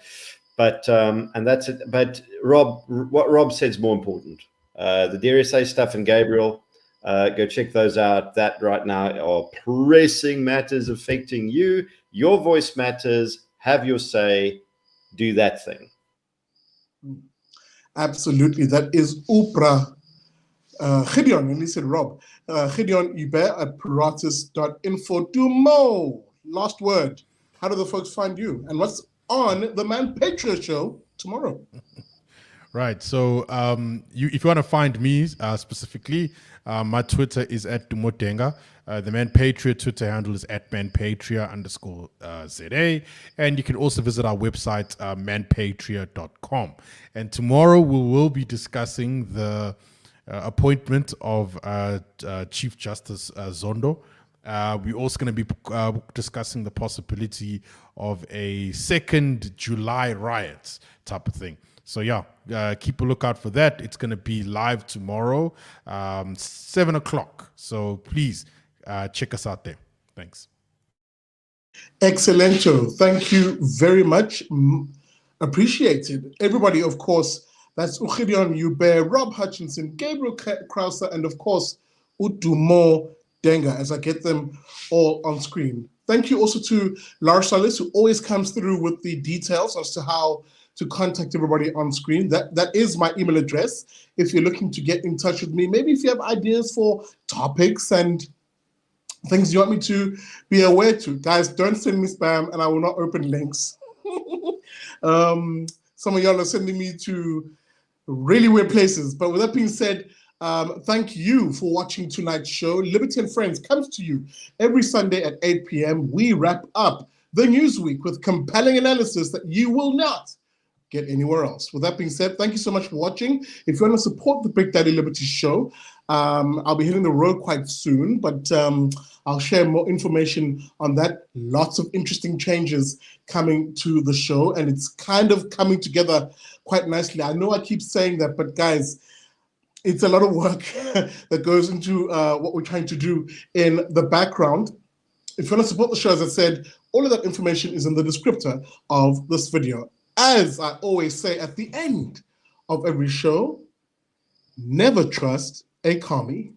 But and that's it. But Rob, what Rob said is more important. The DRSA stuff and Gabriel, go check those out. That right now are pressing matters affecting you. Your voice matters. Have your say. Do that thing. Absolutely. That is Oprah. Gideon, and he said Rob. Gideon Joubert at paratus.info. Dumo, last word. How do the folks find you? And what's on the Manpatria show tomorrow? Right. So if you want to find me specifically, my Twitter is at Dumo Denga. The Manpatria Twitter handle is at manpatria_ZA. And you can also visit our website, manpatria.com. And tomorrow we will be discussing the appointment of Chief Justice Zondo. We're also going to be discussing the possibility of a 2nd July riots type of thing. So yeah, keep a lookout for that. It's going to be live tomorrow, 7 o'clock. So please check us out there. Thanks. Excellento. Thank you very much. Appreciated. Everybody, of course, that's Gideon Joubert, Rob Hutchinson, Gabriel Crouse, and of course, Dumo Denga, as I get them all on screen. Thank you also to Lars Salis, who always comes through with the details as to how to contact everybody on screen. That is my email address. If you're looking to get in touch with me, maybe if you have ideas for topics and things you want me to be aware to. Guys, don't send me spam and I will not open links. Some of y'all are sending me to really weird places. But with that being said, thank you for watching tonight's show. Liberty and Friends comes to you every Sunday at 8 p.m. We wrap up the news week with compelling analysis that you will not get anywhere else. With that being said, thank you so much for watching. If you want to support the Big Daddy Liberty show, I'll be hitting the road quite soon, but I'll share more information on that. Lots of interesting changes coming to the show, and it's kind of coming together quite nicely. I know I keep saying that, but guys, it's a lot of work that goes into what we're trying to do in the background. If you want to support the show, as I said, all of that information is in the descriptor of this video. As I always say at the end of every show, never trust a commie.